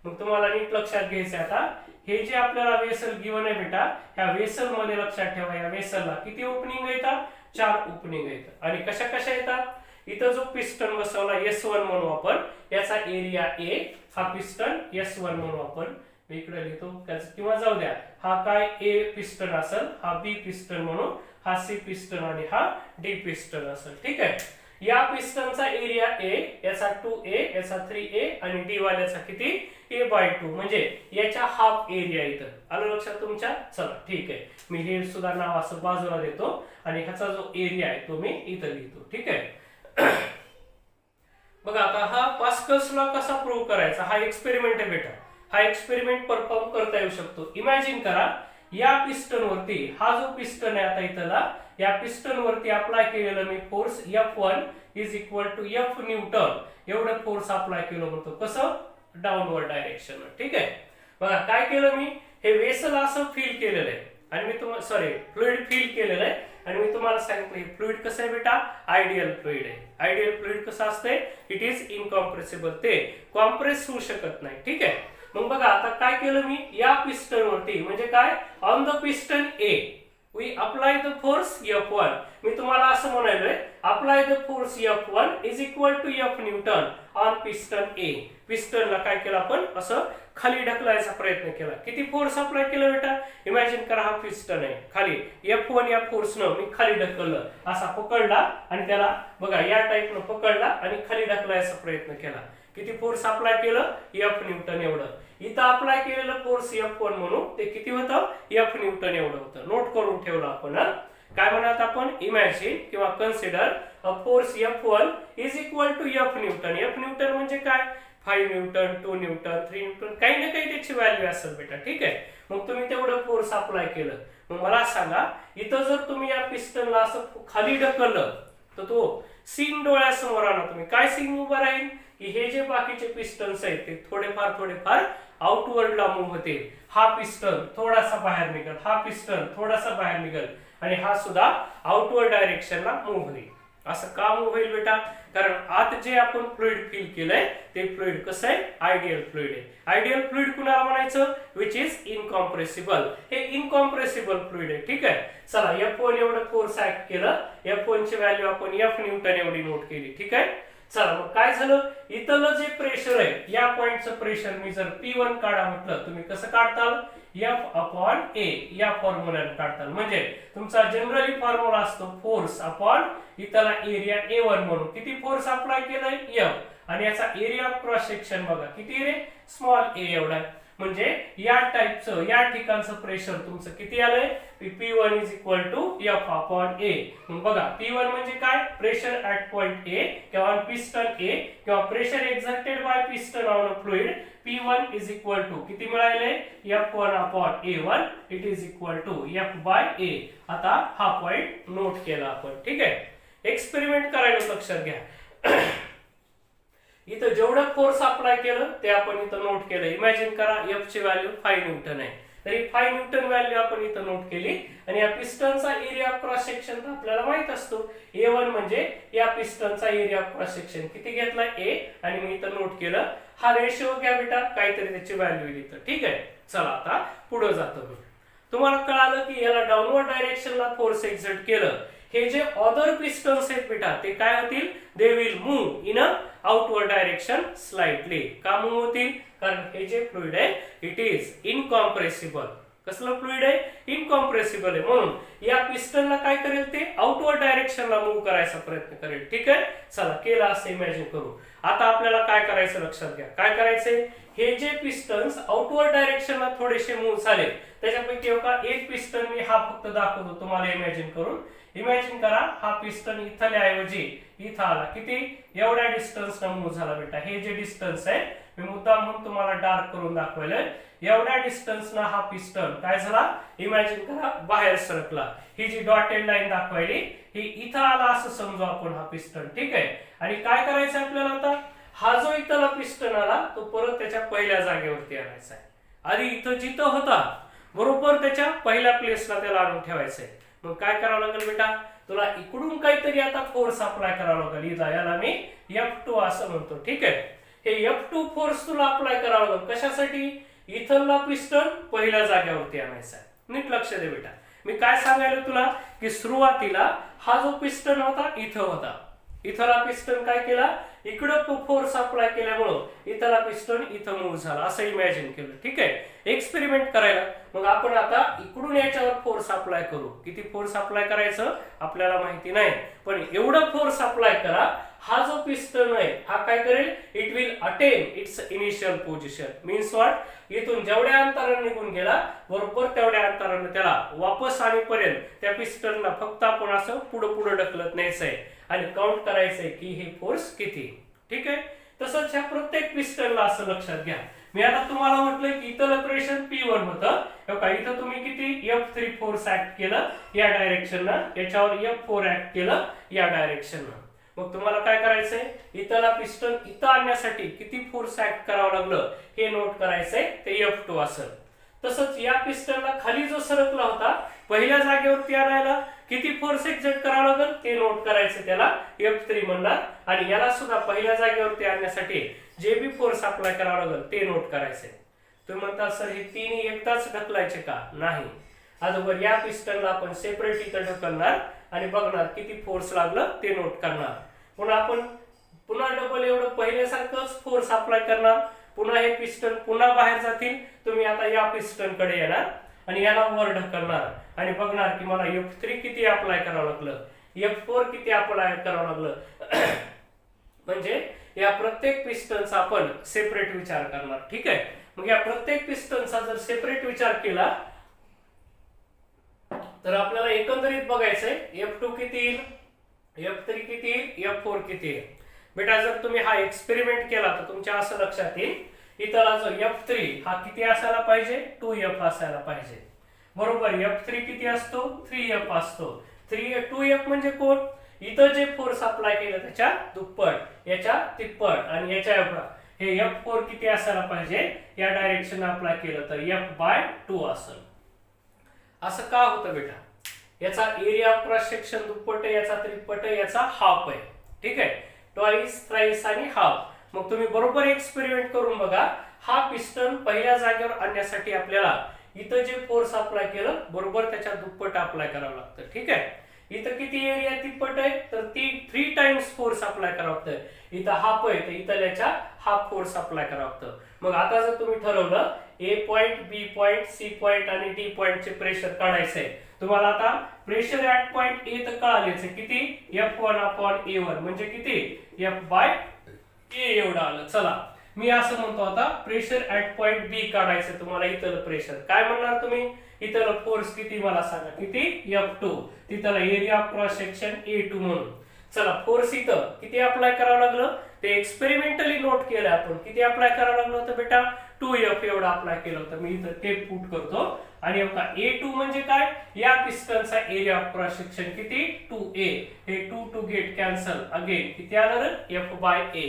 मग तुम्हाला नीट लक्षात घ्यायचं आता, हे जे आपल्याला वेसल गिवन आहे बेटा, ह्या वेसल मध्ये लक्षात ठेवा या वेसलला किती ओपनिंग येतात, 4 ओपनिंग येतात. आणि कशा कशा येतात, इथं जो पिस्टन बसवला S1 म्हणू आपण, याचा एरिया a, हा पिस्टन S1 म्हणू आपण, मी इकडे लिहितो किंवा जाऊ द्या, हा काय a पिस्टन असेल, हा b पिस्टन म्हणू, हा C पिस्टन आणि हा D पिस्टन असेल. ठीक आहे, या पिस्टनचा एरिया a, याचा 2a, याचा 3a आणि D वाल्याचा किती a/2, म्हणजे याच्या हाफ एरिया इथं आलं लक्षात तुमच्या. चला ठीक आहे, मी हे सुद्धा नाव असं बाजूला देतो आणि ह्याचा जो एरिया आहे तो मी इथं लिहितो. ठीक आहे, बघा आता हा पास्कल्स लॉ कसा प्रूव्ह करायचा, हा एक्सपेरिमेंट आहे बेटा. हा एक्सपेरिमेंट परफॉर्म करता येऊ शकतो. इमॅजिन करा या पिस्टन वरती, हा जो पिस्टन आहे आता इथला, या पिस्टन वरती अप्लाय केलेलं मी force F1 is equal to F newton एवढं फोर्स अप्लाय केलं होतं. कसं, डाऊनवर्ड डायरेक्शन. ठीक आहे, बघा काय केलं मी, हे वेसल असं फील केलेलं आहे आणि मी तुम्हाला फ्लुइड फील केलेलं आहे आणि मी तुम्हाला सांगितलं हे फ्लुइड कसं आहे बेटा, आयडियल फ्लुइड आहे. आयडियल फ्लुइड कसं असते, इट इज इनकॉम्प्रेसिबल, ते कॉम्प्रेस होऊ शकत नाही. ठीक आहे, मग बघा आता काय केलं मी, या पिस्टन वरती, म्हणजे काय, on the piston A we apply the force F1. मी तुम्हाला असं म्हणालोय, apply the force F1 is equal to F newton on piston A. पिस्टनला काय केलं आपण, असं खाली ढकलायचा प्रयत्न केला. किती फोर्स अप्लाय केला बेटा, इमॅजिन करा हा पिस्टन आहे, खाली F1 या फोर्सनं मी खाली ढकललं, असा पकडला आणि त्याला बघा या टाईपनं पकडला आणि खाली ढकलायचा प्रयत्न केला. किती फोर्स अप्लाय केलं, F न्यूटन एवढं. इथं अप्लाय केलेलं फोर्स F1 म्हणून ते किती होतं, F न्यूटन एवढं होतं. नोट करून ठेवलं आपण. काय म्हणत आपण, इमॅजिन किंवा consider a force F1 is equal to F newton. F newton म्हणजे काय, 5 न्यूटन, 2 न्यूटन, 3 न्यूटन, काही ना काही त्याची व्हॅल्यू असेल बेटा. ठीक आहे, मग तुम्ही तेवढं फोर्स अप्लाय केलं. मग मला सांगा, इथं जर तुम्ही या पिस्टनला असं खाली ढकललं तर तो सीन डोळ्यासमोर आणा तुम्ही, काय सीन उभा राहील, की हे जे बाकीचे पिस्टन्स आहेत ते थोडेफार आउटवर्डला मूव्ह होते. हा पिस्टन थोडासा बाहेर निघेल, हा पिस्टन थोडासा बाहेर निघेल आणि हा सुद्धा आउटवर्ड डायरेक्शनला मूव्ह होईल. असं का मूव्ह होईल बेटा, कारण आत जे आपण फ्लुइड फील केलंय ते फ्लुइड कसं आहे, आयडियल फ्लुइड आहे. आयडियल फ्लुइड कुणाला म्हणायचं, विच इज इनकॉम्प्रेसिबल. हे इनकॉम्प्रेसिबल फ्लुइड आहे. ठीक आहे, चला F1 एवढं फोर्स ऍक्ट केलं, F1 ची व्हॅल्यू आपण F न्यूटन एवढी नोट केली. ठीक आहे, चला मग काय झालं, इथलं जे प्रेशर आहे, या पॉइंटचं प्रेशर मी जर P1 काढा म्हटलं, तुम्ही कसं काढताल, F/A या फॉर्म्युल्याने काढताल. म्हणजे तुमचा जनरली फॉर्म्युला असतो फोर्स अपॉन इथला एरिया A1 म्हणून, किती फोर्स अप्लाय केलाय F, आणि याचा एरिया ऑफ क्रॉस सेक्शन बघा किती रे, स्मॉल a एवढा. म्हणजे या टाईपचं, या ठिकाणचं प्रेशर तुमचं किती आलंय, P1 is equal to F/A. मग बघा P1 म्हणजे काय, प्रेशर ऍट पॉइंट A किंवा ऑन पिस्टन A किंवा pressure exerted by piston on a fluid. P1 is equal to किती मिळाले, F1/A1 it is equal to F/A. आता हा पॉइंट नोट केला आपण. ठीक आहे, एक्सपेरिमेंट करायला लक्षात घ्या. इथं जेवढं फोर्स अप्लाय केलं ते आपण इथं नोट केलं. इमॅजिन करा F ची व्हॅल्यू 5 न्यूटन आहे, तरी 5 न्यूटन व्हॅल्यू आपण इथं नोट केली. आणि या पिस्टनचा एरिया ऑफ क्रॉस सेक्शन तर आपल्याला माहित असतो, A1 म्हणजे या पिस्टनचा एरिया ऑफ क्रॉस सेक्शन किती घेतलाय A, आणि मी इथं नोट केलं. हा रेशिओ घ्या बेटा, काहीतरी त्याची व्हॅल्यू येईल इथं. ठीक आहे, चला आता पुढे जातो मी. तुम्हाला कळालं की याला डाऊनवर्ड डायरेक्शनला फोर्स एक्झर्ट केलं, हे जे अदर पिस्टन्स आहेत बेटा ते काय होतील, they will move in a outward direction slightly. का मूव्ह होतील, कारण हे जे फ्लुइड आहे इट इज इनकॉम्प्रेसिबल. कसलं फ्लुइड आहे, इनकॉम्प्रेसिबल आहे, म्हणून या पिस्टनला काय करेल, ते आउटवर्ड डायरेक्शनला मूव्ह करायचा प्रयत्न करेल. ठीक आहे, चला केला असं इमॅजिन करू. आता आपल्याला काय करायचं लक्षात घ्या, काय करायचंय, हे जे पिस्टन्स आउटवर्ड डायरेक्शनला थोडेसे मूव्ह झाले त्याच्यापैकी एक पिस्टन मी हा फक्त दाखवतो तुम्हाला इमॅजिन करून. इमॅजिन करा हा पिस्टन इथल्या ऐवजी इथं आला, किती, एवढ्या डिस्टन्स न मूव्ह झाला बेटा. हे जे डिस्टन्स आहे मी मुद्दाम म्हणून तुम्हाला डार्क करून दाखवलंय. एवढ्या डिस्टन्स ना हा पिस्टन काय झाला, इमॅजिन करा बाहेर सरकला. ही जी डॉटेड लाईन दाखवायली ही इथं आला असं समजू आपण हा पिस्टन. ठीक आहे, आणि काय करायचं आपल्याला आता, हा जो इथला पिस्टन आला तो परत त्याच्या पहिल्या जागेवरती आणायचा आहे. आधी इथं जिथं होता बरोबर त्याच्या पहिल्या प्लेसला त्याला आणून ठेवायचंय. मग काय करावं लागेल बेटा, तुला इकडून काहीतरी आता फोर्स अप्लाय करावा लागेल. इथं याला मी F2 असं म्हणतो. ठीक आहे, हे F2 फोर्स तुला अप्लाय करावा लागेल. कशासाठी, इथला पिस्टन पहिल्या जागेवरती आणायचा आहे. नीट लक्ष दे बेटा, मी काय सांगायला तुला की सुरुवातीला हा जो पिस्टन होता इथं होता, इथला पिस्टन काय केला, इकडं तो फोर्स अप्लाय केल्यामुळं इथला पिस्टन इथं मूव्ह झाला असं इमॅजिन केलं. ठीक आहे, एक्सपेरिमेंट करायला मग आपण आता इकडून याच्यावर फोर्स अप्लाय करू. किती फोर्स अप्लाय करायचं आपल्याला माहिती नाही, पण एवढं फोर्स अप्लाय करा, हा जो पिस्टन आहे हा काय करेल, it will attain it's initial position. Means what, इथून जेवढ्या अंतराने निघून गेला बरोबर तेवढ्या अंतराने त्याला वापस आणीपर्यंत त्या पिस्टनला फक्त आपण असं पुढे पुढे ढकलत न्यायचंय आणि काउंट करायचंय की हे फोर्स किती. ठीक आहे, तसंच ह्या प्रत्येक पिस्टनला असं लक्षात घ्या. मी आता तुम्हाला म्हटलं की इथलं प्रेशर P1 होतं, इथं तुम्ही किती F3 फोर्स ऍक्ट केलं या डायरेक्शनला, याच्यावर F4 ऍक्ट केलं या डायरेक्शनला. मग तुम्हाला काय करायचंय, इथला पिस्टन इथं आणण्यासाठी किती फोर्स ऍक्ट करावं लागलं हे नोट करायचंय, ते F2 असेल. तसंच या पिस्टनला खाली जो सरकला होता पहिल्या जागेवरती आणायला किती फोर्स एक्झर्ट करावा लागेल ते नोट करायचं, त्याला F3 म्हणणार. आणि याला सुद्धा पहिल्या जागेवरती आणण्यासाठी जे बी फोर्स अप्लाय करावा लागेल ते नोट करायचे. तुम्ही म्हणता सर हे तिन्ही एकदाच ढकलायचे का, नाही. अगोदर या पिस्टनला आपण सेपरेट इथं ढकलणार आणि बघणार किती फोर्स लागलं ते नोट करणार. पुन्हा आपण पुन्हा डबल एवढं पहिल्यासारखंच फोर्स अप्लाय करणार. पुन्हा हे पिस्टन पुन्हा बाहेर जातील. तुम्ही आता या पिस्टन कडे येणार आणि याला वर ढकलणार आणि बघणार की मला F3 किती अप्लाय करावं लागलं, F4 किती अप्लाय करावं लागलं. म्हणजे या प्रत्येक पिस्टनचा आपण सेपरेट विचार करणार. ठीक आहे, मग या प्रत्येक पिस्टनचा जर सेपरेट विचार केला तर आपल्याला एकंदरीत बघायचंय F2 किती येईल, F3 किती येईल, F4 किती येईल. बेटा जर तुम्ही हा एक्सपेरिमेंट केला तर तुमच्या असं लक्षात येईल, इथला जो F3 हा किती असायला पाहिजे, 2F असायला पाहिजे. बरोबर, F3 किती असतो, 3F असतो. 2F म्हणजे कोण, इथं जे फोर्स अप्लाय केलं त्याच्या दुप्पट, याच्या तिप्पट आणि याच्या हे F4 किती असायला पाहिजे, या डायरेक्शन अप्लाय केलं तर F/2 असेल. असं का होतं बेटा, याचा एरिया ऑफ क्रॉस सेक्शन दुप्पट आहे, याचा त्रिपट आहे, याचा हाफ आहे. ठीक आहे, ट्वाइस, थ्राइस आणि हाफ. मग तुम्ही बरोबर एक्सपेरिमेंट करून बघा, हा पिस्टन पहिल्या जागेवर आणण्यासाठी आपल्याला इथं जे फोर्स अप्लाय केलं बरोबर त्याच्या दुप्पट अप्लाय करावं लागतं. ठीक आहे, इथं किती एरिया तिप्पट आहे तर 3 टाइम्स फोर्स अप्लाय करावं लागतं. इथं हाफ आहे तर इथं याच्या हाफ फोर्स अप्लाय करावं लागतं. मग आता जर तुम्ही ठरवलं A point, B point, C point आणि D पॉइंटचे प्रेशर काढायचंय, तुम्हाला आता प्रेशर ऍट पॉइंट A तर कळालेच किती, F1/A1 म्हणजे किती, F/A एवढं आलं. चला मी असं म्हणतो आता प्रेशर ऍट पॉइंट B काढायचं तुम्हाला. इथलं प्रेशर काय म्हणणार तुम्ही, इथलं फोर्स किती मला सांगा, किती, F2. तिथला area of cross section A2 म्हणून. चला फोर्स इथं किती अप्लाय करावं लागलं ते एक्सपेरिमेंटली नोट केलं आपण. किती अप्लाय करावं लागलं होतं बेटा, 2F एवढं अप्लाय केलं होतं. मी इथं टेप पुट करतो आणि A2 म्हणजे काय, या पिस्टनचा एरिया ऑफ क्रॉस सेक्शन किती, 2A. हे 2 गेट कॅन्सल, अगेन किती आलं, F/A.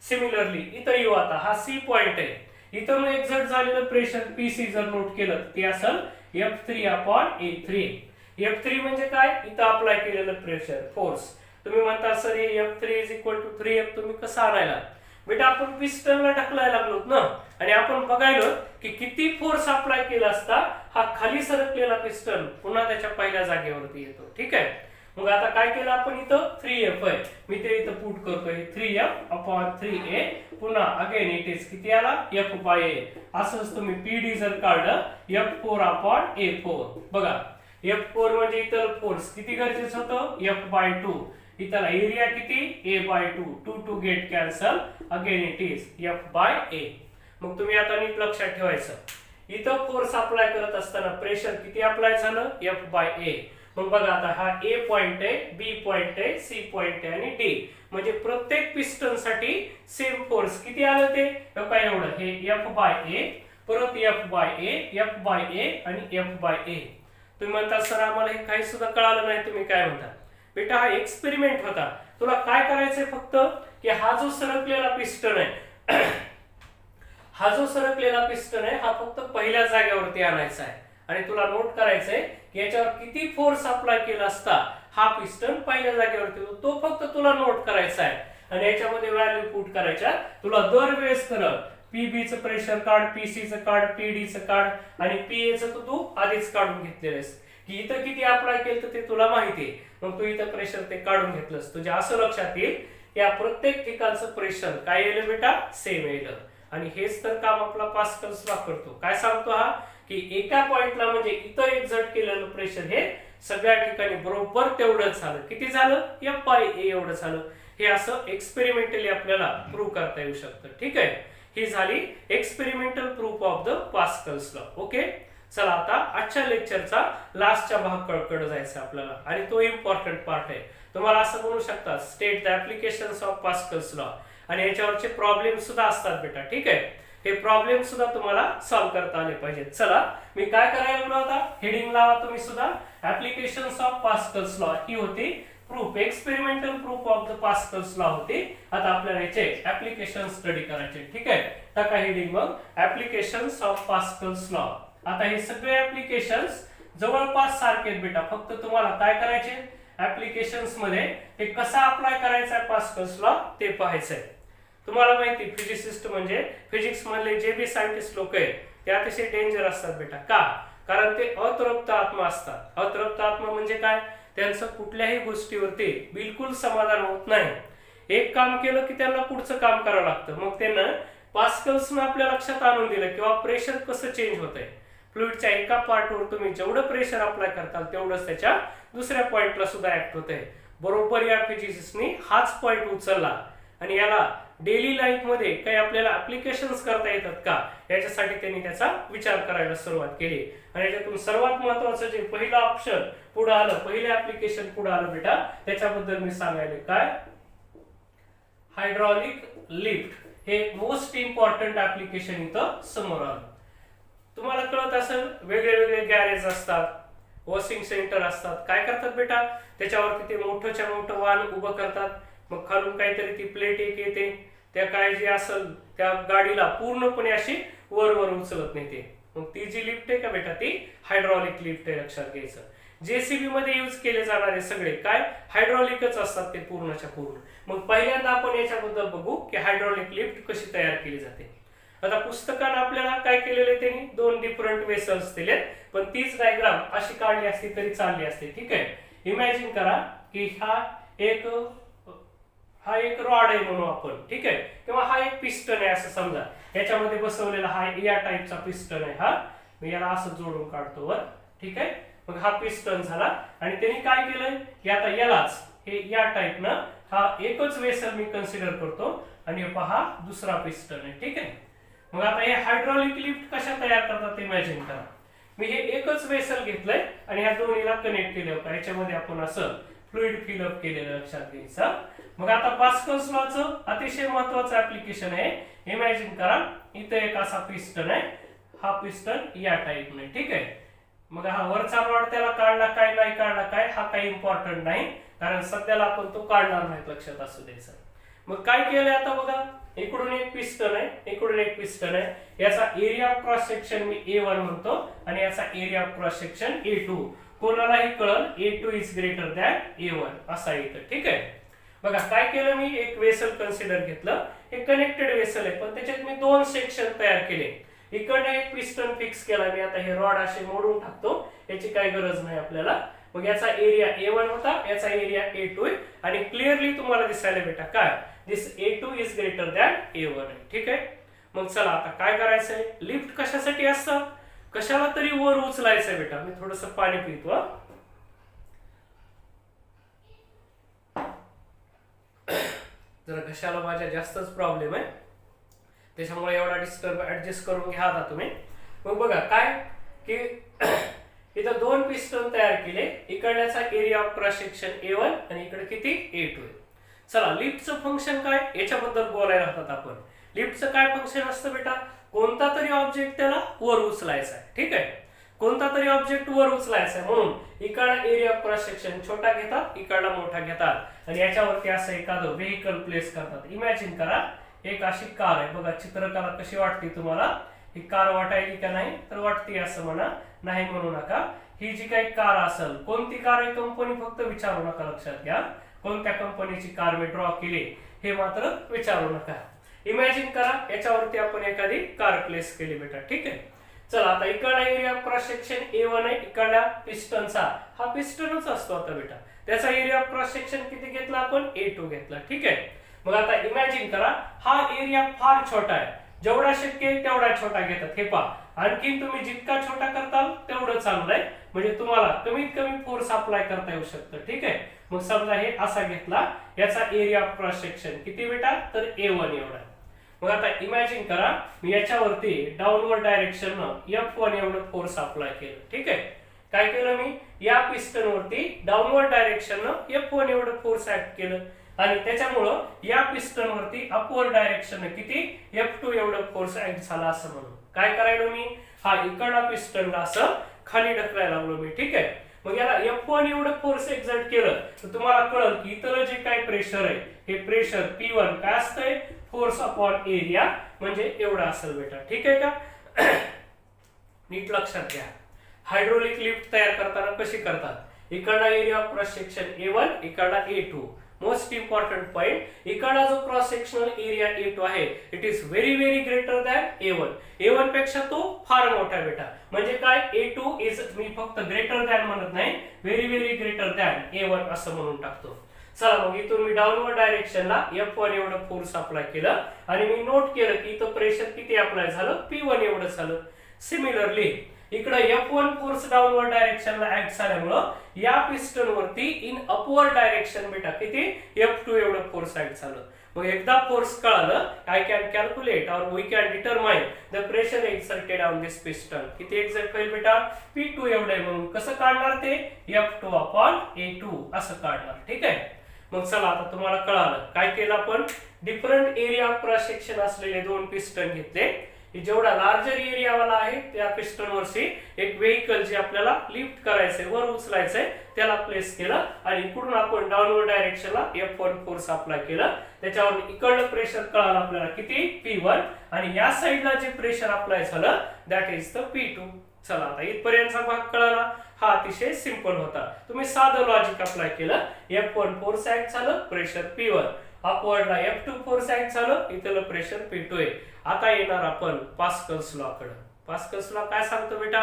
सिमिलरली इथं येऊ, आता हा C पॉइंट आहे, इथं एक्झर्ट झालेलं प्रेशर PC जर नोट केलं ते असेल F3/A3. F3 म्हणजे काय, इथं अप्लाय केलेलं प्रेशर फोर्स. तुम्ही म्हणता सर हे F3 = 3F तुम्ही कसं आणायला, बेटा आपण पिस्टनला ढकलायला लागलो ना आणि आपण बघायलो की किती फोर्स अप्लाय केला असता हा खाली सरकलेला पिस्टन पुन्हा त्याच्या पहिल्या जागेवरती येतो. ठीक आहे, मग आता काय केलं आपण इथं 3F आहे, मी ते इथं पुट करतोय 3F/3A, पुन्हा अगेन इट इज किती आला F/A. असंच तुम्ही PD जर काढलं F4/A4. बघा F4 म्हणजे इथं फोर्स किती गरजेचं होतं F/2. इथला एरिया किती A/2. 2 to get cancel, again it is F/A. मग तुम्ही आता नीट लक्षात ठेवायचं, इथं फोर्स अप्लाय करत असताना प्रेशर किती अप्लाय झालं F/A. मग बघा आता हा A पॉइंट आहे, B पॉइंट आहे, C पॉइंट आहे आणि D, म्हणजे प्रत्येक पिस्टन साठी सेम फोर्स किती आलं ते काय एवढं, हे F/A, परत F/A, F/A आणि F/A. तुम्ही म्हणता सर आम्हाला हे काही सुद्धा कळालं नाही, तुम्ही काय म्हणता बेटा हा एक्सपेरिमेंट होता, तुला काय करायचंय फक्त की हा जो सरकलेला पिस्टन आहे हा जो सरकलेला पिस्टन आहे हा फक्त पहिल्या जागेवरती आणायचा आहे आणि तुला नोट करायचंय की याच्यावर किती फोर्स अप्लाय केला असता हा पिस्टन पहिल्या जागेवरती, तो फक्त तुला नोट करायचा आहे आणि याच्यामध्ये व्हॅल्यू पुट करायच्या. तुला दरवेळेस कर पीबीचं प्रेशर काढ, पीसीचं काढ, पीडीचं काढ आणि पीएचं तू आधीच काढून घेतलेलंस की इथं किती अप्लाय केलं ते तुला माहिती आहे, मग तू इथं प्रेशर ते काढून घेतलंस. तुझ्या असं लक्षात येईल या प्रत्येक ठिकाणचं प्रेशर काय येईल बेटा सेम येईल. आणि हेच तर काम आपला पास्कल्स लॉ करतो. काय सांगतो हा की एका पॉइंटला म्हणजे इथं एक्झर्ट केलेलं प्रेशर हे सगळ्या ठिकाणी बरोबर तेवढंच झालं. किती झालं F/A एवढं झालं. हे असं एक्सपेरिमेंटली आपल्याला प्रूव्ह करता येऊ शकतं. ठीक आहे, ही झाली experimental proof of the Pascal's law. Okay, चला आता आजच्या लेक्चरचा लास्टच्या भागाकडे जायचं आपल्याला आणि तो इम्पॉर्टंट पार्ट आहे. तुम्हाला असं म्हणू शकता state the applications of Pascal's law आणि याच्यावरचे प्रॉब्लेम सुद्धा असतात बेटा. ठीक आहे, हे प्रॉब्लेम सुद्धा तुम्हाला सॉल्व्ह करता आले पाहिजेत. चला मी काय करायला लागलो आता, हेडिंग लावा तुम्ही सुद्धा, ऍप्लिकेशन्स ऑफ पास्कल्स लॉ ही होती proof, experimental proof of the Pascal's law होती. आता आपल्याला याचे ऍप्लिकेशन स्टडी करायचे. ठीक आहे, टाका हेडिंग मग ऍप्लिकेशन्स ऑफ पास्कल्स लॉ. आता हे सगळे ऍप्लिकेशन्स जवळपास सारखे आहेत बेटा, फक्त तुम्हाला काय करायचे ऍप्लिकेशन्स मध्ये हे कसा अप्लाय करायचा पास्कल्स लॉ ते पाहायचंय. तुम्हाला माहिती फिजिसिस्ट म्हणजे फिजिक्स मधले जे बी सायंटिस्ट लोक आहेत ते अतिशय डेंजर असतात बेटा. का? कारण ते अतृप्त आत्मा असतात. अतृप्त आत्मा म्हणजे काय, त्यांचं कुठल्याही गोष्टीवरती बिलकुल समाधान होत नाही. एक काम केलं की त्यांना पुढचं काम करावं लागतं. मग त्यांना पास्कल्सनं आपल्या लक्षात आणून दिलं किंवा प्रेशर कसं चेंज होत आहे. फ्लुइडच्या एका पार्टवर तुम्ही जेवढं प्रेशर अप्लाय करताल तेवढंच त्याच्या दुसऱ्या पॉइंटला सुद्धा ऍक्ट होत आहे. बरोबर या फिजिसिस्टनी हाच पॉइंट उचलला आणि याला डेली लाईफ मध्ये काही आपल्याला ऍप्लिकेशन्स करता येतात का याच्यासाठी त्यांनी त्याचा विचार करायला सुरुवात केली. आणि याच्यातून सर्वात महत्वाचं जे पहिलं ऑप्शन पुढे आलं, पहिलं ऍप्लिकेशन पुढे आलं बेटा, त्याच्याबद्दल मी सांगायले काय, हायड्रॉलिक लिफ्ट. हे मोस्ट इम्पॉर्टंट ऍप्लिकेशन इथं समोर आलं. तुम्हाला कळत असेल वेगळे वेगळे गॅरेज असतात, वॉशिंग सेंटर असतात. काय करतात बेटा, त्याच्यावरती ते मोठंच्या मोठं वाहन उभं करतात, मग खालून काहीतरी ती प्लेट एक येते, त्या काय जे असेल त्या गाडीला पूर्णपणे अशी वर वर उचलत नाही ते. मग ती जी लिफ्ट आहे का बेटा ती हायड्रॉलिक लिफ्ट आहे, लक्षात घ्यायचं. जेसीबी मध्ये यूज केले जाणारे सगळे काय हायड्रॉलिकच असतात ते पूर्णच्या पूर्ण. मग पहिल्यांदा आपण याच्याबद्दल बघू की हायड्रॉलिक लिफ्ट कशी तयार केली जाते. आता पुस्तकात आपल्याला काय केलेले त्यांनी दोन डिफरंट वेसल्स दिलेत, पण तीच डायग्राम अशी काढली असती तरी चालली असते. ठीक आहे, इमॅजिन करा की हा एक रॉड आहे म्हणू आपण. ठीक आहे, किंवा हा एक पिस्टन आहे असं समजा, याच्यामध्ये बसवलेला हा या टाईपचा पिस्टन आहे. हा मी याला असं जोडून काढतो वर. ठीक आहे, मग हा पिस्टन झाला आणि त्यांनी काय केलंय की आता यालाच हे या टाईपनं हा एकच वेसल मी कन्सिडर करतो आणि पहा दुसरा पिस्टन आहे. ठीक आहे, मग आता हे हायड्रॉलिक लिफ्ट कशा तयार करतात इमॅजिन करा. मी हे एकच वेसल घेतलंय आणि या दोन्हीला कनेक्ट केलं होतं, याच्यामध्ये आपण असं फ्लुइड फिलअप केलेलं, लक्षात घ्यायचं. मग आता पास्कल्स लॉचं अतिशय महत्वाचं ऍप्लिकेशन आहे. इमॅजिन करा इथे एक असा पिस्टन आहे, हा पिस्टन या टाईपने. ठीक आहे, मग हा वरचा रॉड त्याला काढला काय नाही काढला काय हा काही इम्पॉर्टंट नाही, कारण सध्याला आपण तो काढणार नाही, लक्षात असू द्यायचं. मग काय केलंय आता बघा, इकडून एक पिस्टन आहे, इकडून एक पिस्टन आहे. याचा area of cross section me A1 म्हणतो आणि याचा area of cross section A2. कोणालाही कळल A2 is greater than A1 असा येतं. ठीक आहे, बघा काय केलं मी, एक वेसल कन्सिडर घेतलं, एक कनेक्टेड वेसल आहे पण त्याच्यात मी दोन सेक्शन तयार केले. इकडे एक पिस्टन फिक्स केला मी. आता हे रॉड असे मोडून टाकतो, याची काही गरज नाही आपल्याला. मग याचा एरिया A1 होता, याचा एरिया A2 आहे आणि क्लिअरली तुम्हाला दिसायला बेटा काय दिस A2 is greater than A1 आहे. ठीक आहे. मग चला आता काय करायचंय, लिफ्ट कशासाठी असतं, कशाला तरी वर उचलायचंय बेटा. मी थोडस पाणी पितो. जरा घशाला माझ्या जास्तच प्रॉब्लेम आहे, त्याच्यामुळे एवढा डिस्टर्ब ऍडजस्ट करून घ्या आता तुम्ही. मग बघा काय की इथं दोन पिस्टन तयार केले, इकडल्याचा area of cross section A1 आणि इकडे किती A2 आहे. चला लिफ्टचं फंक्शन काय याच्याबद्दल बोलायला होतात आपण. लिफ्टचं काय फंक्शन असतं बेटा, कोणता तरी ऑब्जेक्ट त्याला वर उचलायचा आहे. ठीक आहे, कोणता तरी ऑब्जेक्ट वर उचलायचा आहे म्हणून इकडला एरिया ऑफ क्रॉस सेक्शन छोटा घेतात, इकडला मोठा घेतात आणि याच्यावरती असं एखादं व्हेकल प्लेस करतात. इमॅजिन करा एक अशी कार आहे बघा, चित्रकला कशी वाटते तुम्हाला, ही कार वाटायली का नाही तर वाटते असं म्हणा, नाही म्हणू नका. ही जी काही कार असेल, कोणती कार आहे कंपनी फक्त विचारू नका, लक्षात घ्या कोणत्या कंपनीची कार मी ड्रॉ केली हे मात्र विचारू नका. इमॅजिन करा याच्यावरती आपण एखादी कार प्लेस केली बेटा. ठीक आहे. चला आता इकडला area of cross section A1 आहे, इकडल्या पिस्टनचा हा पिस्टनच असतो आता बेटा, त्याचा एरिया ऑफ क्रॉस सेक्शन किती घेतला आपण A2 घेतला. ठीक आहे. मग आता इमॅजिन करा हा एरिया फार छोटा आहे, जेवढा शक्य आहे तेवढा छोटा घेतात. हे पहा, आणखी तुम्ही जितका छोटा करताल तेवढं चांगलं आहे, म्हणजे तुम्हाला कमीत कमी फोर्स अप्लाय करता येऊ शकतं. ठीक आहे. मग समजा हे असा घेतला, याचा एरिया ऑफ क्रॉस सेक्शन किती बेटा तर A1 एवढा. मग आता इमॅजिन करा मी याच्यावरती डाऊनवर्ड डायरेक्शन F1 एवढं फोर्स अप्लाय केलं. ठीक आहे. काय केलं मी या पिस्टन वरती डाऊनवर्ड डायरेक्शन F1 एवढं फोर्स ऍक्ट केलं आणि त्याच्यामुळं या पिस्टन वरती अपवर्ड डायरेक्शन किती F2 एवढं फोर्स ऍक्ट झाला. असं म्हणून काय करायला मी हा इकडला पिस्टनला असं खाली ढकलायला लागलो मी. ठीक आहे. मग याला F1 एवढं फोर्स एक्झर्ट केलं तर तुम्हाला कळलं की इतर जे काय प्रेशर आहे हे प्रेशर P1 काय असतंय फोर्स अपॉन एरिया म्हणजे एवढा असेल बेटा. ठीक आहे का. नीट लक्षात घ्या हायड्रोलिक लिफ्ट तयार करताना कशी करतात, इकडला area of cross section A1 इकडला A2. मोस्ट इम्पॉर्टंट पॉइंट, इकडला जो क्रॉस सेक्शनल एरिया A2 आहे it is very very greater than A1. A1 पेक्षा तो फार मोठा बेटा. म्हणजे काय A2 इज, मी फक्त ग्रेटर दॅन म्हणत नाही, very very greater than A1 असं म्हणून टाकतो. चला मग इथून मी डाऊनवर्ड डायरेक्शनला F1 एवढं फोर्स अप्लाय केलं आणि मी नोट केलं की इथं प्रेशर किती अप्लाय झालं P1 एवढं झालं. सिमिलरली इकडे F1 फोर्स डाऊनवर्ड डायरेक्शनला ऍक्ट झाल्यामुळं या पिस्टन वरती इन अपवर्ड डायरेक्शन बेटा किती F2 एवढं फोर्स ऍक्ट झालं. मग एकदा फोर्स कळालं आय कॅन कॅल्क्युलेट और we can determine the pressure exerted on this piston. किती एक्सर्ट होईल बेटा P2 एवढं आहे. म्हणून कसं काढणार ते F2 अपॉन A2 असं काढणार. ठीक आहे. मग चला आता तुम्हाला कळालं काय केलं आपण, different area of cross section असलेले दोन पिस्टन घेतले. जेवढा लार्जर एरिया वाला आहे त्या पिस्टन वरती एक व्हेकल जे आपल्याला लिफ्ट करायचंय वर उचलायचंय त्याला प्लेस केलं आणि इकडून आपण डाऊनवर्ड डायरेक्शनला F1 फोर्स अप्लाय केलं. त्याच्यावर इकडलं प्रेशर कळालं आपल्याला किती P1 आणि या साईडला जे प्रेशर अप्लाय झालं दॅट इज द P2. चला आता इथपर्यंतचा भाग कळाला. हा अतिशय सिंपल होता. तुम्ही साधं लॉजिक अप्लाय केलं, F1 फोर्स ऍक्ट झालं, pressure P1, अपवर्डला F2 force act झालं, इथलं प्रेशर P2 आहे. आता येणार आपण पास्कल्स लॉ कडे. पास्कल्स लॉ काय सांगतो बेटा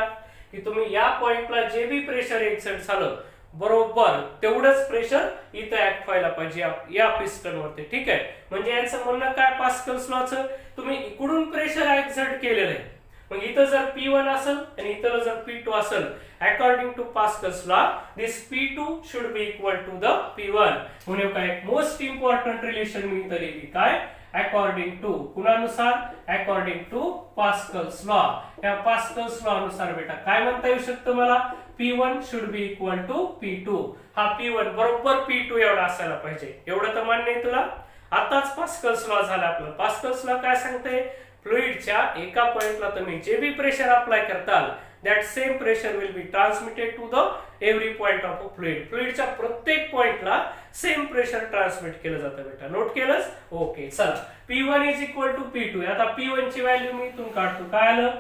की तुम्ही या पॉइंटला जे बी प्रेशर एक्सर्ट झालं बरोबर तेवढंच प्रेशर इथं ऍक्ट व्हायला पाहिजे या पिस्टन वरती. ठीक आहे. म्हणजे यांचं म्हणणं काय पास्कल्स लॉचं, तुम्ही इकडून प्रेशर एक्सर्ट केलेलं आहे, मग इथं जर P1 असेल आणि इथं जर P2 असेल, according to Pascal's law this P2 should be equal to the P1. म्हणजे काय मोस्ट इम्पॉर्टंट रिलेशन मी इथं लिहिली काय अकॉर्डिंग टू कुणानुसार, अकॉर्डिंग टू पास्कल्स लॉ. या पास्कल्स लॉ नुसार बेटा काय म्हणता येऊ शकतं मला, P1 should be equal to P2. हा P1 बरोबर P2 एवढा असायला पाहिजे. एवढं तर मान्य आहे तुला. आताच पास्कल्स लॉ झाला आपलं. पास्कल्स लॉ काय सांगते, फ्लुइडच्या एका पॉइंटला तुम्ही जे बी प्रेशर अप्लाय करताल that same pressure will be transmitted to the every point of a fluid. फ्लुइडच्या प्रत्येक पॉइंटला सेम प्रेशर ट्रान्समिट केलं जातं बेटा. नोट केलंस. ओके चला P1 is equal to P2. आता P1 ची व्हॅल्यू मी इथून काढतो. काय आलं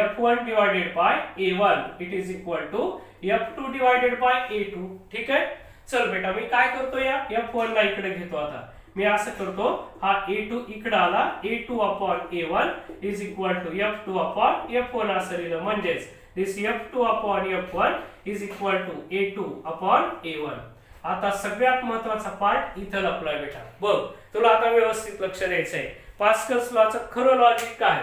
F1 divided by A1 it is equal to F2 divided by A2. ठीक आहे. चल बेटा मी काय करतो या F1 ला इकडे घेतो. आता मी असं करतो हा A2 इकडे आला, A2 upon A1 is equal to F2 upon F1 असं लिहिलं. म्हणजेच this F2 upon F1 is equal to A2 upon A1. आता सगळ्यात महत्वाचा पार्ट इथं अप्लाय बेटा. बघ तुला आता व्यवस्थित लक्ष द्यायचं आहे. पास्कल्स लॉचं खरं लॉजिक काय.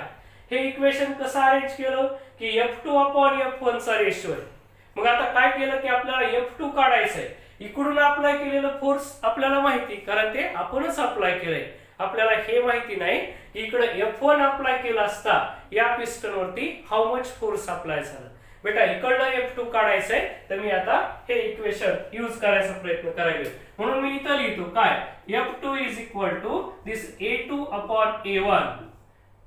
हे इक्वेशन कसं अरेंज केलं की F2 अपॉन F1 चा रेशो आहे. मग आता काय केलं की आपल्याला F2 काढायचंय. इकडून अप्लाय केलेलं फोर्स आपल्याला माहिती, कारण ते आपणच अप्लाय केलंय. आपल्याला हे माहिती नाही की इकडे F1 अप्लाय केला असता या पिस्टन वरती हाऊ मच फोर्स अप्लाय झाला. बेटा इकडलं F2 काढायचंय, तर मी आता हे इक्वेशन यूज करायचा प्रयत्न करायला. म्हणून मी इथं लिहितो काय F2 is equal to this A2 upon A1,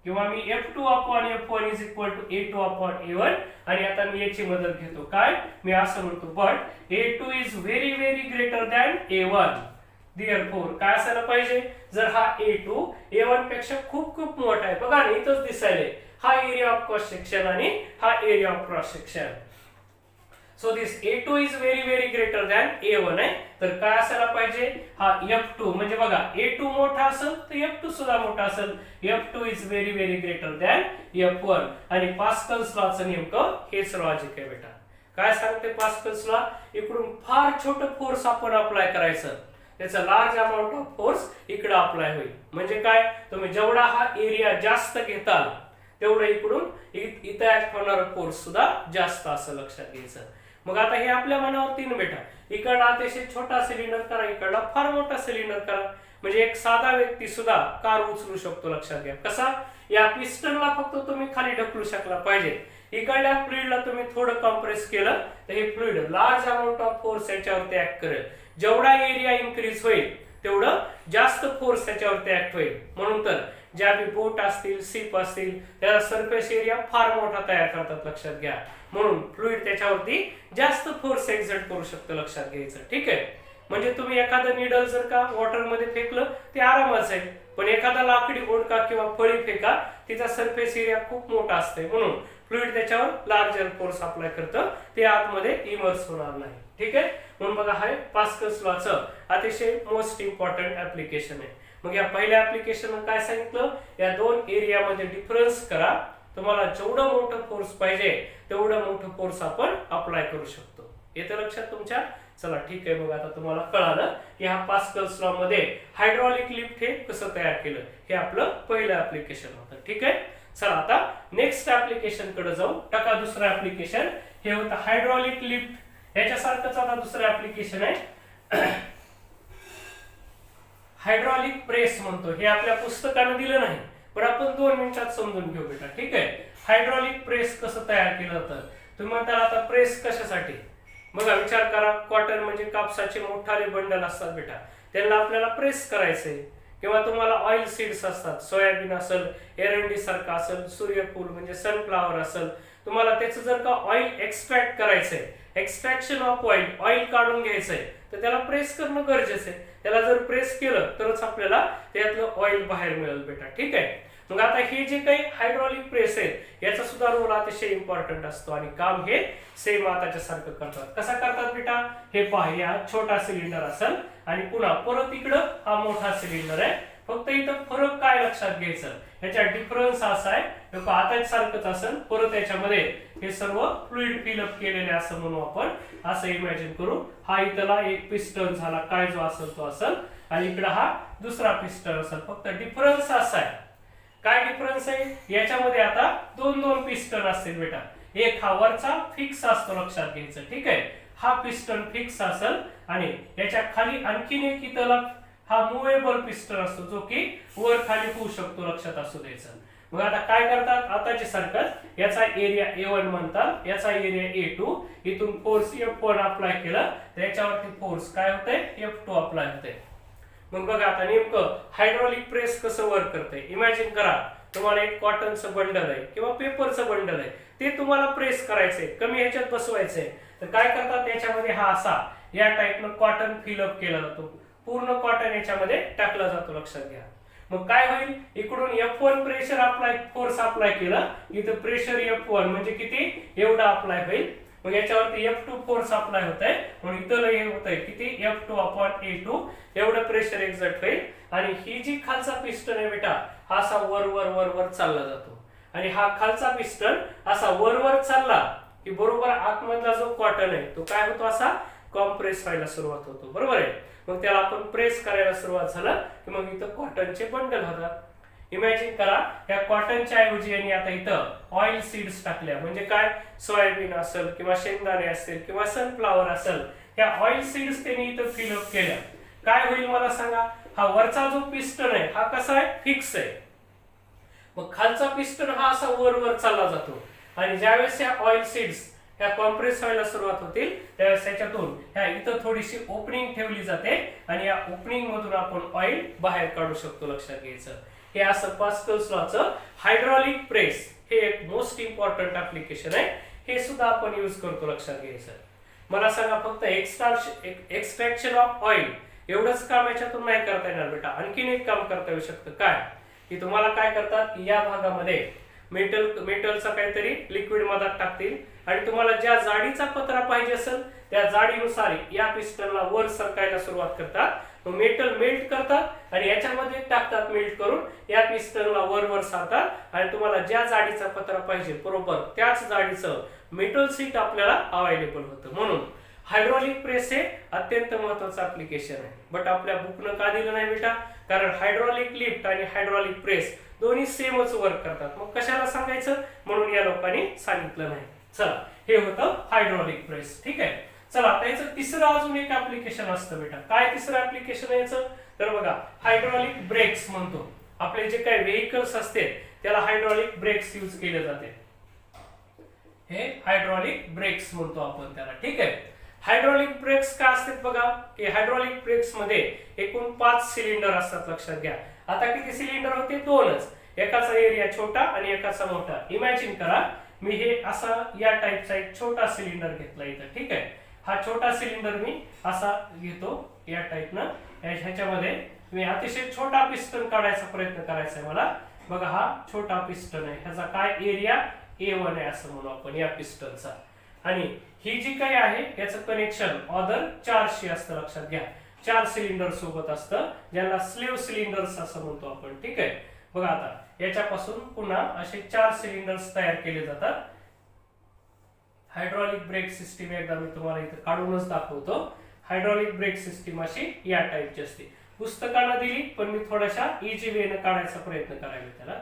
किंवा मी F2 upon F1 is equal to A2 upon A1. आणि आता मी याची मदत घेतो काय, मी असं म्हणतो but A2 is very very greater than A1. Therefore काय असायला पाहिजे, जर हा A2 A1 पेक्षा खूप खूप मोठा आहे. बघा ना इथंच दिसायले हा एरिया ऑफ क्रॉस सेक्शन आणि हा area of cross section. So this A2 is very very greater than A1 आहे. तर काय असायला पाहिजे, हा F2 म्हणजे बघा A2 मोठा असेल तर F2 सुद्धा मोठा असेल. F2 is very very greater than F1. आणि पास्कल्स लॉचं नेमकं हेच लॉजिक आहे बेटा. काय सांगते पास्कल्स लॉ, इकडून फार छोटं फोर्स आपण अप्लाय करायचं, त्याचा लार्ज अमाउंट ऑफ फोर्स इकडे अप्लाय होईल. म्हणजे काय, तुम्ही जेवढा हा एरिया जास्त घेताल तेवढं इकडून इथं ऍक्ट होणारा फोर्स सुद्धा जास्त असं लक्षात घ्यायचं. मग आता हे आपल्या मनावरती ना बेटा, इकडला अतिशय छोटा सिलेंडर करा, इकडला फार मोठा सिलेंडर करा. म्हणजे एक साधा व्यक्ती सुद्धा कार उचलू शकतो. लक्षात घ्या कसा, या पिस्टनला फक्त तुम्ही खाली ढकलू शकला पाहिजे. इकडल्या फ्लुइडला तुम्ही थोडं कॉम्प्रेस केलं तर हे fluid large amount of force याच्यावरती ऍक्ट करेल. जेवढा एरिया इन्क्रीज होईल तेवढं जास्त फोर्स त्याच्यावरती ऍक्ट होईल. म्हणून तर ज्या बी बोट असतील, शिप असतील, त्याचा सरफेस एरिया फार मोठा तयार करतात. लक्षात घ्या. म्हणून फ्लुइड त्याच्यावरती जास्त फोर्स एक्झर्ट करू शकतो. लक्षात घ्यायचं. ठीक आहे. म्हणजे तुम्ही एखादं निडल जर का वॉटर मध्ये फेकलं ते आरामच आहे, पण एखादा लाकडी ओंडका किंवा फळी फेका, तिचा सरफेस एरिया खूप मोठा असते. म्हणून फ्लुइड त्याच्यावर लार्जर फोर्स अप्लाय करतं, ते आतमध्ये इमर्स होणार नाही. ठीक आहे. म्हणून बघा हा पास्कल्स लॉचं अतिशय मोस्ट इम्पॉर्टंट ऍप्लिकेशन आहे. मग या पहिल्या ऍप्लिकेशन काय सांगितलं, या दोन एरियामध्ये डिफरन्स करा. तुम्हाला जेवढं मोठं फोर्स पाहिजे तेवढं मोठं फोर्स आपण अप्लाय करू शकतो. येतं लक्षात तुमच्या. चला ठीक आहे. मग आता तुम्हाला कळालं की हा पास्कल्स लॉ मध्ये हायड्रॉलिक लिफ्ट हे कसं तयार केलं. हे आपलं पहिलं ऍप्लिकेशन होतं. ठीक आहे. चला आता नेक्स्ट ऍप्लिकेशन कडे जाऊ. टाका दुसरं ऍप्लिकेशन. हे होतं हायड्रॉलिक लिफ्ट. याच्यासारखंच आता दुसरं ऍप्लिकेशन आहे हायड्रॉलिक प्रेस म्हणतो. हे आपल्या पुस्तकानं दिलं नाही, पण आपण 2 मिनिटात समजून घेऊ बेटा. ठीक आहे. हायड्रॉलिक प्रेस कसं तयार केलं होतं. तुम्ही म्हणता आता प्रेस कशासाठी. बघा विचार करा, कॉटन म्हणजे कापसाचे मोठाले बंडल असतात बेटा, त्यांना आपल्याला प्रेस करायचंय. किंवा तुम्हाला ऑइल सीड्स असतात, सोयाबीन असेल, एरंडी सारखं असेल, सूर्यफूल म्हणजे सनफ्लावर असेल, तुम्हाला त्याचं जर का ऑइल एक्स्ट्रॅक्ट करायचंय, एक्स्ट्रॅक्शन ऑफ ऑइल काढून घ्यायचंय, तर त्याला प्रेस करणं गरजेचं आहे. त्याला जर प्रेस केलं तरच आपल्याला त्यातलं ऑइल बाहेर मिळेल बेटा. ठीक आहे. मग आता हे जे काही हायड्रॉलिक प्रेस आहे याचा सुद्धा रोल अतिशय इम्पॉर्टंट असतो आणि काम हे सेम आताच्या सारखं करतात. कसा करतात बेटा, हे पहा, या छोटा सिलेंडर असेल आणि पुन्हा परत इकडं हा मोठा सिलेंडर आहे. फक्त इथं फरक काय लक्षात घ्यायचं, याचा डिफरन्स असा आहे, आता सारखंच असेल, परत याच्यामध्ये हे सर्व फ्लुइड फिलअप केलेले असं म्हणू आपण. असं इमॅजिन करू, हा इथला एक पिस्टन झाला, काय जो असेल तो असेल, आणि इकडे हा दुसरा पिस्टन असेल. फक्त डिफरन्स असा आहे. काय डिफरन्स आहे, याच्यामध्ये आता 2 पिस्टन असतील बेटा. एक हा वरचा फिक्स असतो, लक्षात घ्यायचं. ठीक आहे. हा पिस्टन फिक्स असेल आणि याच्या खाली आणखीन एक इथला हा मुव्हेबल पिस्टन असतो, जो की वर खाली होऊ शकतो. लक्षात असू द्यायचं. मग आता काय करतात, आताच्या सारखंच याचा एरिया A1 म्हणतात, याचा एरिया A2. इथून फोर्स F1 अप्लाय केला तर याच्यावरती फोर्स काय होतंय, F2 अप्लाय होतंय. मग बघा आता नेमकं हायड्रॉलिक प्रेस कसं वर्क करते. इमॅजिन करा, तुम्हाला एक कॉटनचं बंडल आहे किंवा पेपरचं बंडल आहे, ते तुम्हाला प्रेस करायचंय, कमी ह्याच्यात बसवायचंय. तर काय करतात, याच्यामध्ये हा असा या टाईपनं कॉटन फिलअप केला जातो. पूर्ण कॉटन याच्यामध्ये टाकला जातो. लक्षात घ्या. मग काय होईल, इकडून F1 pressure apply, force apply केला, इथं प्रेशर F1 म्हणजे किती, एवढा अप्लाय होईल. मग याच्यावरती F2 फोर्स अप्लाय होत आहे, म्हणून इथं हे होत आहे किती, F2 अपॉन A2 एवढं प्रेशर एक्झर्ट होईल. आणि ही जी खालचा पिस्टन आहे बेटा, हा असा वर वर वर वर चालला जातो. आणि हा खालचा पिस्टन असा वर वर चालला की बरोबर आतमधला जो कॉटन आहे तो काय होतो, असा कॉम्प्रेस व्हायला सुरुवात होतो, बरोबर आहे. मग त्याला आपण प्रेस करायला सुरुवात झालं की मग इथं कॉटनचे बंडल होतात. इमॅजिन करा, या कॉटनच्या ऐवजी यांनी आता इथं ऑइल सीड्स टाकल्या, म्हणजे काय, सोयाबीन असेल किंवा शेंगदाणे असतील किंवा सनफ्लावर असेल, या ऑइल सीड्स त्यांनी इथं फिलअप केल्या. काय होईल मला सांगा, हा वरचा जो पिस्टन आहे हा कसा आहे, फिक्स आहे. मग खालचा पिस्टन हा असा वर वर चालला जातो आणि ज्यावेळेस या ऑइल सीड्स ह्या कॉम्प्रेस व्हायला सुरुवात होतील त्यावेळेस त्याच्यातून ह्या इथं थोडीशी ओपनिंग ठेवली जाते आणि या ओपनिंग मधून आपण ऑइल बाहेर काढू शकतो. लक्षात घ्यायचं, हे असं पास्कल्स लॉचं हायड्रॉलिक प्रेस हे एक मोस्ट इम्पॉर्टंट ऍप्लिकेशन आहे. हे सुद्धा आपण यूज करतो. लक्षात घ्यायचं. मला सांगा, फक्त एक्सट्रॅक्शन ऑफ ऑइल एवढंच काम याच्यातून नाही करता येणार बेटा, आणखीन एक काम करता येऊ शकतं. काय, की तुम्हाला काय करतात, या भागामध्ये मेटलचा काहीतरी लिक्विड मधात टाकतील आणि तुम्हाला ज्या जाडीचा पत्रा पाहिजे असेल त्या जाडीनुसार या पिस्टनला वर सरकायला सुरुवात करतात. मग मेटल मेल्ट करतात आणि याच्यामध्ये टाकतात, मेल्ट करून या पिस्टनला वर वर सारतात आणि तुम्हाला ज्या जाडीचा पत्रा पाहिजे बरोबर त्याच जाडीचं मेटल सीट आपल्याला अवेलेबल होतं. म्हणून हायड्रॉलिक प्रेस हे अत्यंत महत्वाचं ऍप्लिकेशन आहे. बट आपल्या बुकनं का दिलं नाही बेटा, कारण हायड्रॉलिक लिफ्ट आणि हायड्रॉलिक प्रेस दोन्ही सेमच वर्क करतात. मग कशाला सांगायचं, म्हणून या लोकांनी सांगितलं नाही. चला, हे होतं हायड्रॉलिक प्रेस. ठीक आहे. चला, आता याचं तिसरं अजून एक ऍप्लिकेशन असतं बेटा. काय तिसरं ऍप्लिकेशन आहे याचं, तर बघा, हायड्रॉलिक ब्रेक्स म्हणतो. आपले जे काही व्हेइकल्स असते त्याला हायड्रॉलिक ब्रेक्स यूज केले जाते. हे हायड्रॉलिक ब्रेक्स म्हणतो आपण त्याला. ठीक आहे. हायड्रॉलिक ब्रेक्स काय असतात बघा, की हायड्रॉलिक ब्रेक्स मध्ये एकूण 5 सिलेंडर असतात. लक्षात घ्या. आता किती सिलेंडर होते, 2च. एकाचा एरिया छोटा आणि एकाचा मोठा. इमॅजिन करा, मी हे असा या टाइपचा एक छोटा सिलेंडर घेतला इथं. ठीक आहे. हा छोटा सिलेंडर मी असा घेतो या टाइपनं. ह्याच्यामध्ये मी अतिशय छोटा पिस्टन काढायचा प्रयत्न करायचा आहे मला. बघा, हा छोटा पिस्टन आहे, ह्याचा काय एरिया A1 आहे असं म्हणू आपण या पिस्टनचा. आणि ही जी काही आहे याचं कनेक्शन ऑदर 4शी असतं. लक्षात घ्या, 4 सिलेंडर सोबत असतं, ज्यांना स्लेव्ह सिलेंडर्स असं म्हणतो आपण. ठीक आहे. बघा, आता याच्यापासून पुन्हा असे 4 सिलेंडर्स तयार केले जातात. हायड्रॉलिक ब्रेक सिस्टीम एकदा मी तुम्हाला इथे काढूनच दाखवतो. हायड्रॉलिक ब्रेक सिस्टीम अशी या टाइपची असते. पुस्तकानं दिली पण मी थोड्याशा इझी वेने काढायचा प्रयत्न करायला त्याला.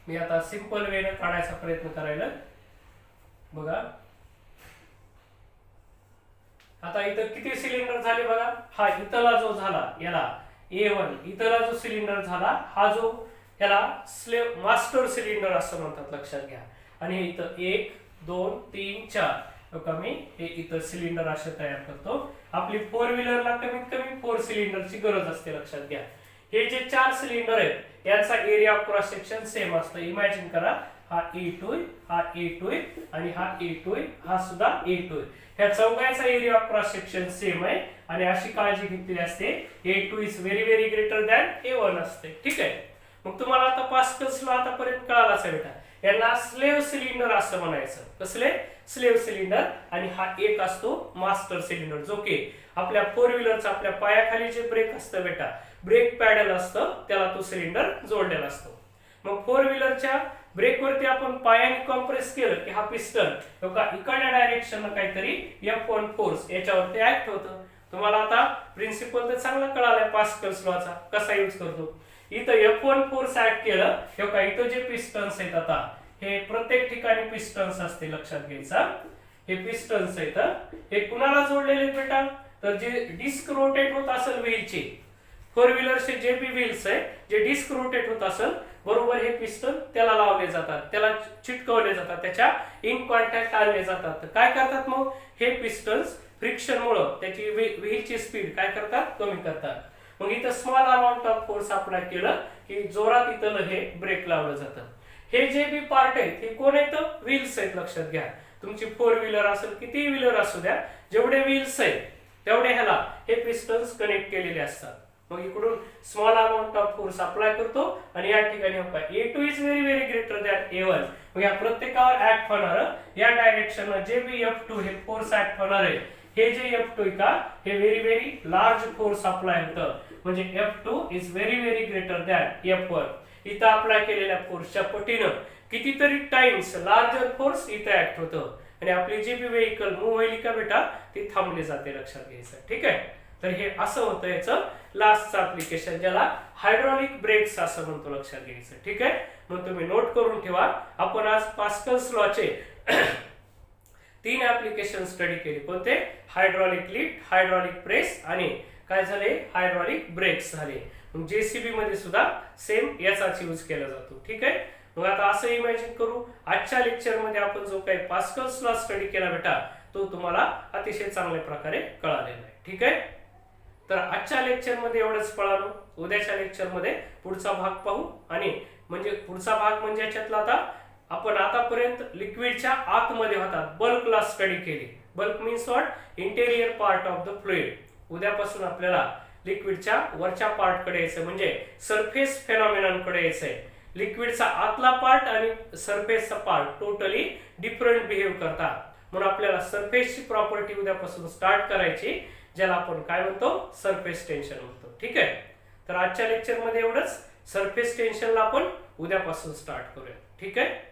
मी आता सिंपल वेने काढायचा प्रयत्न करायला. बघा, आता इथं किती सिलेंडर झाले बघा. हा इथला जो झाला याला A1, इथला जो सिलेंडर झाला हा जो याला स्लेव्ह मास्टर सिलेंडर असं म्हणतात. लक्षात घ्या. आणि हे इथं 1 2 3 4 बघा, मी हे इथं सिलेंडर असे तयार करतो. आपली 4 व्हीलरला कमीत कमी 4 सिलेंडरची गरज असते. लक्षात घ्या. हे जे 4 सिलेंडर आहेत यांचा area of cross section same असतं. इमॅजिन करा, हा A2 हा A2 आणि हा A2 हा सुद्धा A2. ह्या चौघांचा area of cross section same आहे आणि अशी काळजी घेतली असते A2 is very very greater than A1 असते. ठीक आहे. मग तुम्हाला आता पास्कल्स लॉ आतापर्यंत कळालाच आहे बेटा. यांना स्लेव्ह सिलेंडर असं म्हणायचं. कसले स्लेव्ह सिलेंडर. आणि हा एक असतो मास्टर सिलेंडर, जो की आपल्या 4 व्हीलरचा आपल्या पायाखाली जे ब्रेक असतं बेटा, ब्रेक पॅडल असतं, त्याला तो सिलेंडर जोडलेला असतो. मग 4 व्हीलरच्या ब्रेकवरती आपण पायाने कॉम्प्रेस केलं की हा पिस्टन इकडल्या डायरेक्शन काहीतरी F1 फोर्स याच्यावरती ऍक्ट होतं. तुम्हाला आता प्रिन्सिपल तर चांगला कळालाय पास्कल्स लॉचा, कसा यूज करतो. इथं F1 फोर्स ऍक्ट केलं, इथं जे पिस्टन्स आहेत आता हे प्रत्येक ठिकाणी पिस्टन्स असते. लक्षात घ्यायचा, हे पिस्टन्स आहेत. हे कुणाला जोडलेले बेटा, तर जे डिस्क रोटेट होत असेल व्हीलचे, 4 व्हीलरचे जे बी व्हील्स आहे जे डिस्क रोटेट होत असेल बरोबर, हे पिस्टन त्याला लावले जातात, त्याला चिटकवले जातात, त्याच्या इन कॉन्टॅक्ट आणले जातात. तर काय करतात मग हे पिस्टन्स फ्रिक्शन मुळे त्याची व्हीलची स्पीड काय करतात, कमी करतात. मग इथं small amount of force apply केलं की जोरात इथं हे ब्रेक लावलं जातं. हे जे बी पार्ट आहेत हे कोण आहेत, व्हील्स आहेत. लक्षात घ्या, तुमची 4 व्हीलर असेल किती व्हीलर असू द्या, जेवढे व्हील्स आहेत तेवढे ह्याला हे पिस्टन्स कनेक्ट केलेले असतात. मग इकडून small amount of force apply करतो आणि या ठिकाणी A2 is very very greater than A1. मग या प्रत्येकावर ऍक्ट होणार या डायरेक्शन जे बी F2 हे फोर्स ऍक्ट होणार आहे. हे जे F2 का हे very very large force apply होतं म्हणजे F2 is very greater than F1. इथं अप्लाय केलेल्या फोर्सच्या पटीनं कितीतरी टाइम्स लार्जर फोर्स इथं ऍक्ट होतं आणि आपली जी बी व्हेकल मूव्ह होईल का बेटा ती थांबली जाते, लक्षात घ्यायचं. ठीक आहे. तर हे असं होतं याचं लास्टचं ऍप्लिकेशन, ज्याला हायड्रॉलिक ब्रेक्स असं म्हणतो, लक्षात घ्यायचं. ठीक आहे. मग तुम्ही नोट करून ठेवा. आपण आज पास्कल्स लॉचे 3 ऍप्लिकेशन स्टडी केले. कोणते? हायड्रॉलिक लिफ्ट, हायड्रॉलिक प्रेस आणि काय झाले? हायड्रॉलिक ब्रेक्स झाले. मग जेसीबी मध्ये सुद्धा सेम याचाच यूज केला जातो. ठीक आहे. मग आता असं इमॅजिन करू, आजच्या लेक्चर मध्ये आपण जो काही पास्कल्स लॉ स्टडी केला बेटा तो तुम्हाला अतिशय चांगल्या प्रकारे कळालेला आहे. ठीक आहे. तर आजच्या लेक्चर मध्ये एवढंच कळालं. उद्याच्या लेक्चर मध्ये पुढचा भाग पाहू. आणि म्हणजे पुढचा भाग म्हणजे याच्यातला आता आपण आतापर्यंत लिक्विडच्या आतमध्ये होता बल्कला स्टडी केली. Bulk means what? Interior part of the fluid. उद्यापासून आपल्याला लिक्विडच्या वरच्या पार्ट कडे यायचं, म्हणजे सरफेस फेनॉमेनॉन कडे यायचंय. लिक्विडचा आतला पार्ट आणि सरफेसचा पार्ट टोटली डिफरंट बिहेव करतात. म्हणून आपल्याला सरफेसची प्रॉपर्टी उद्यापासून स्टार्ट करायची, ज्याला आपण काय म्हणतो? सरफेस टेन्शन म्हणतो. ठीक आहे. तर आजच्या लेक्चर मध्ये एवढंच. सरफेस टेन्शनला आपण उद्यापासून स्टार्ट करूया. ठीक आहे.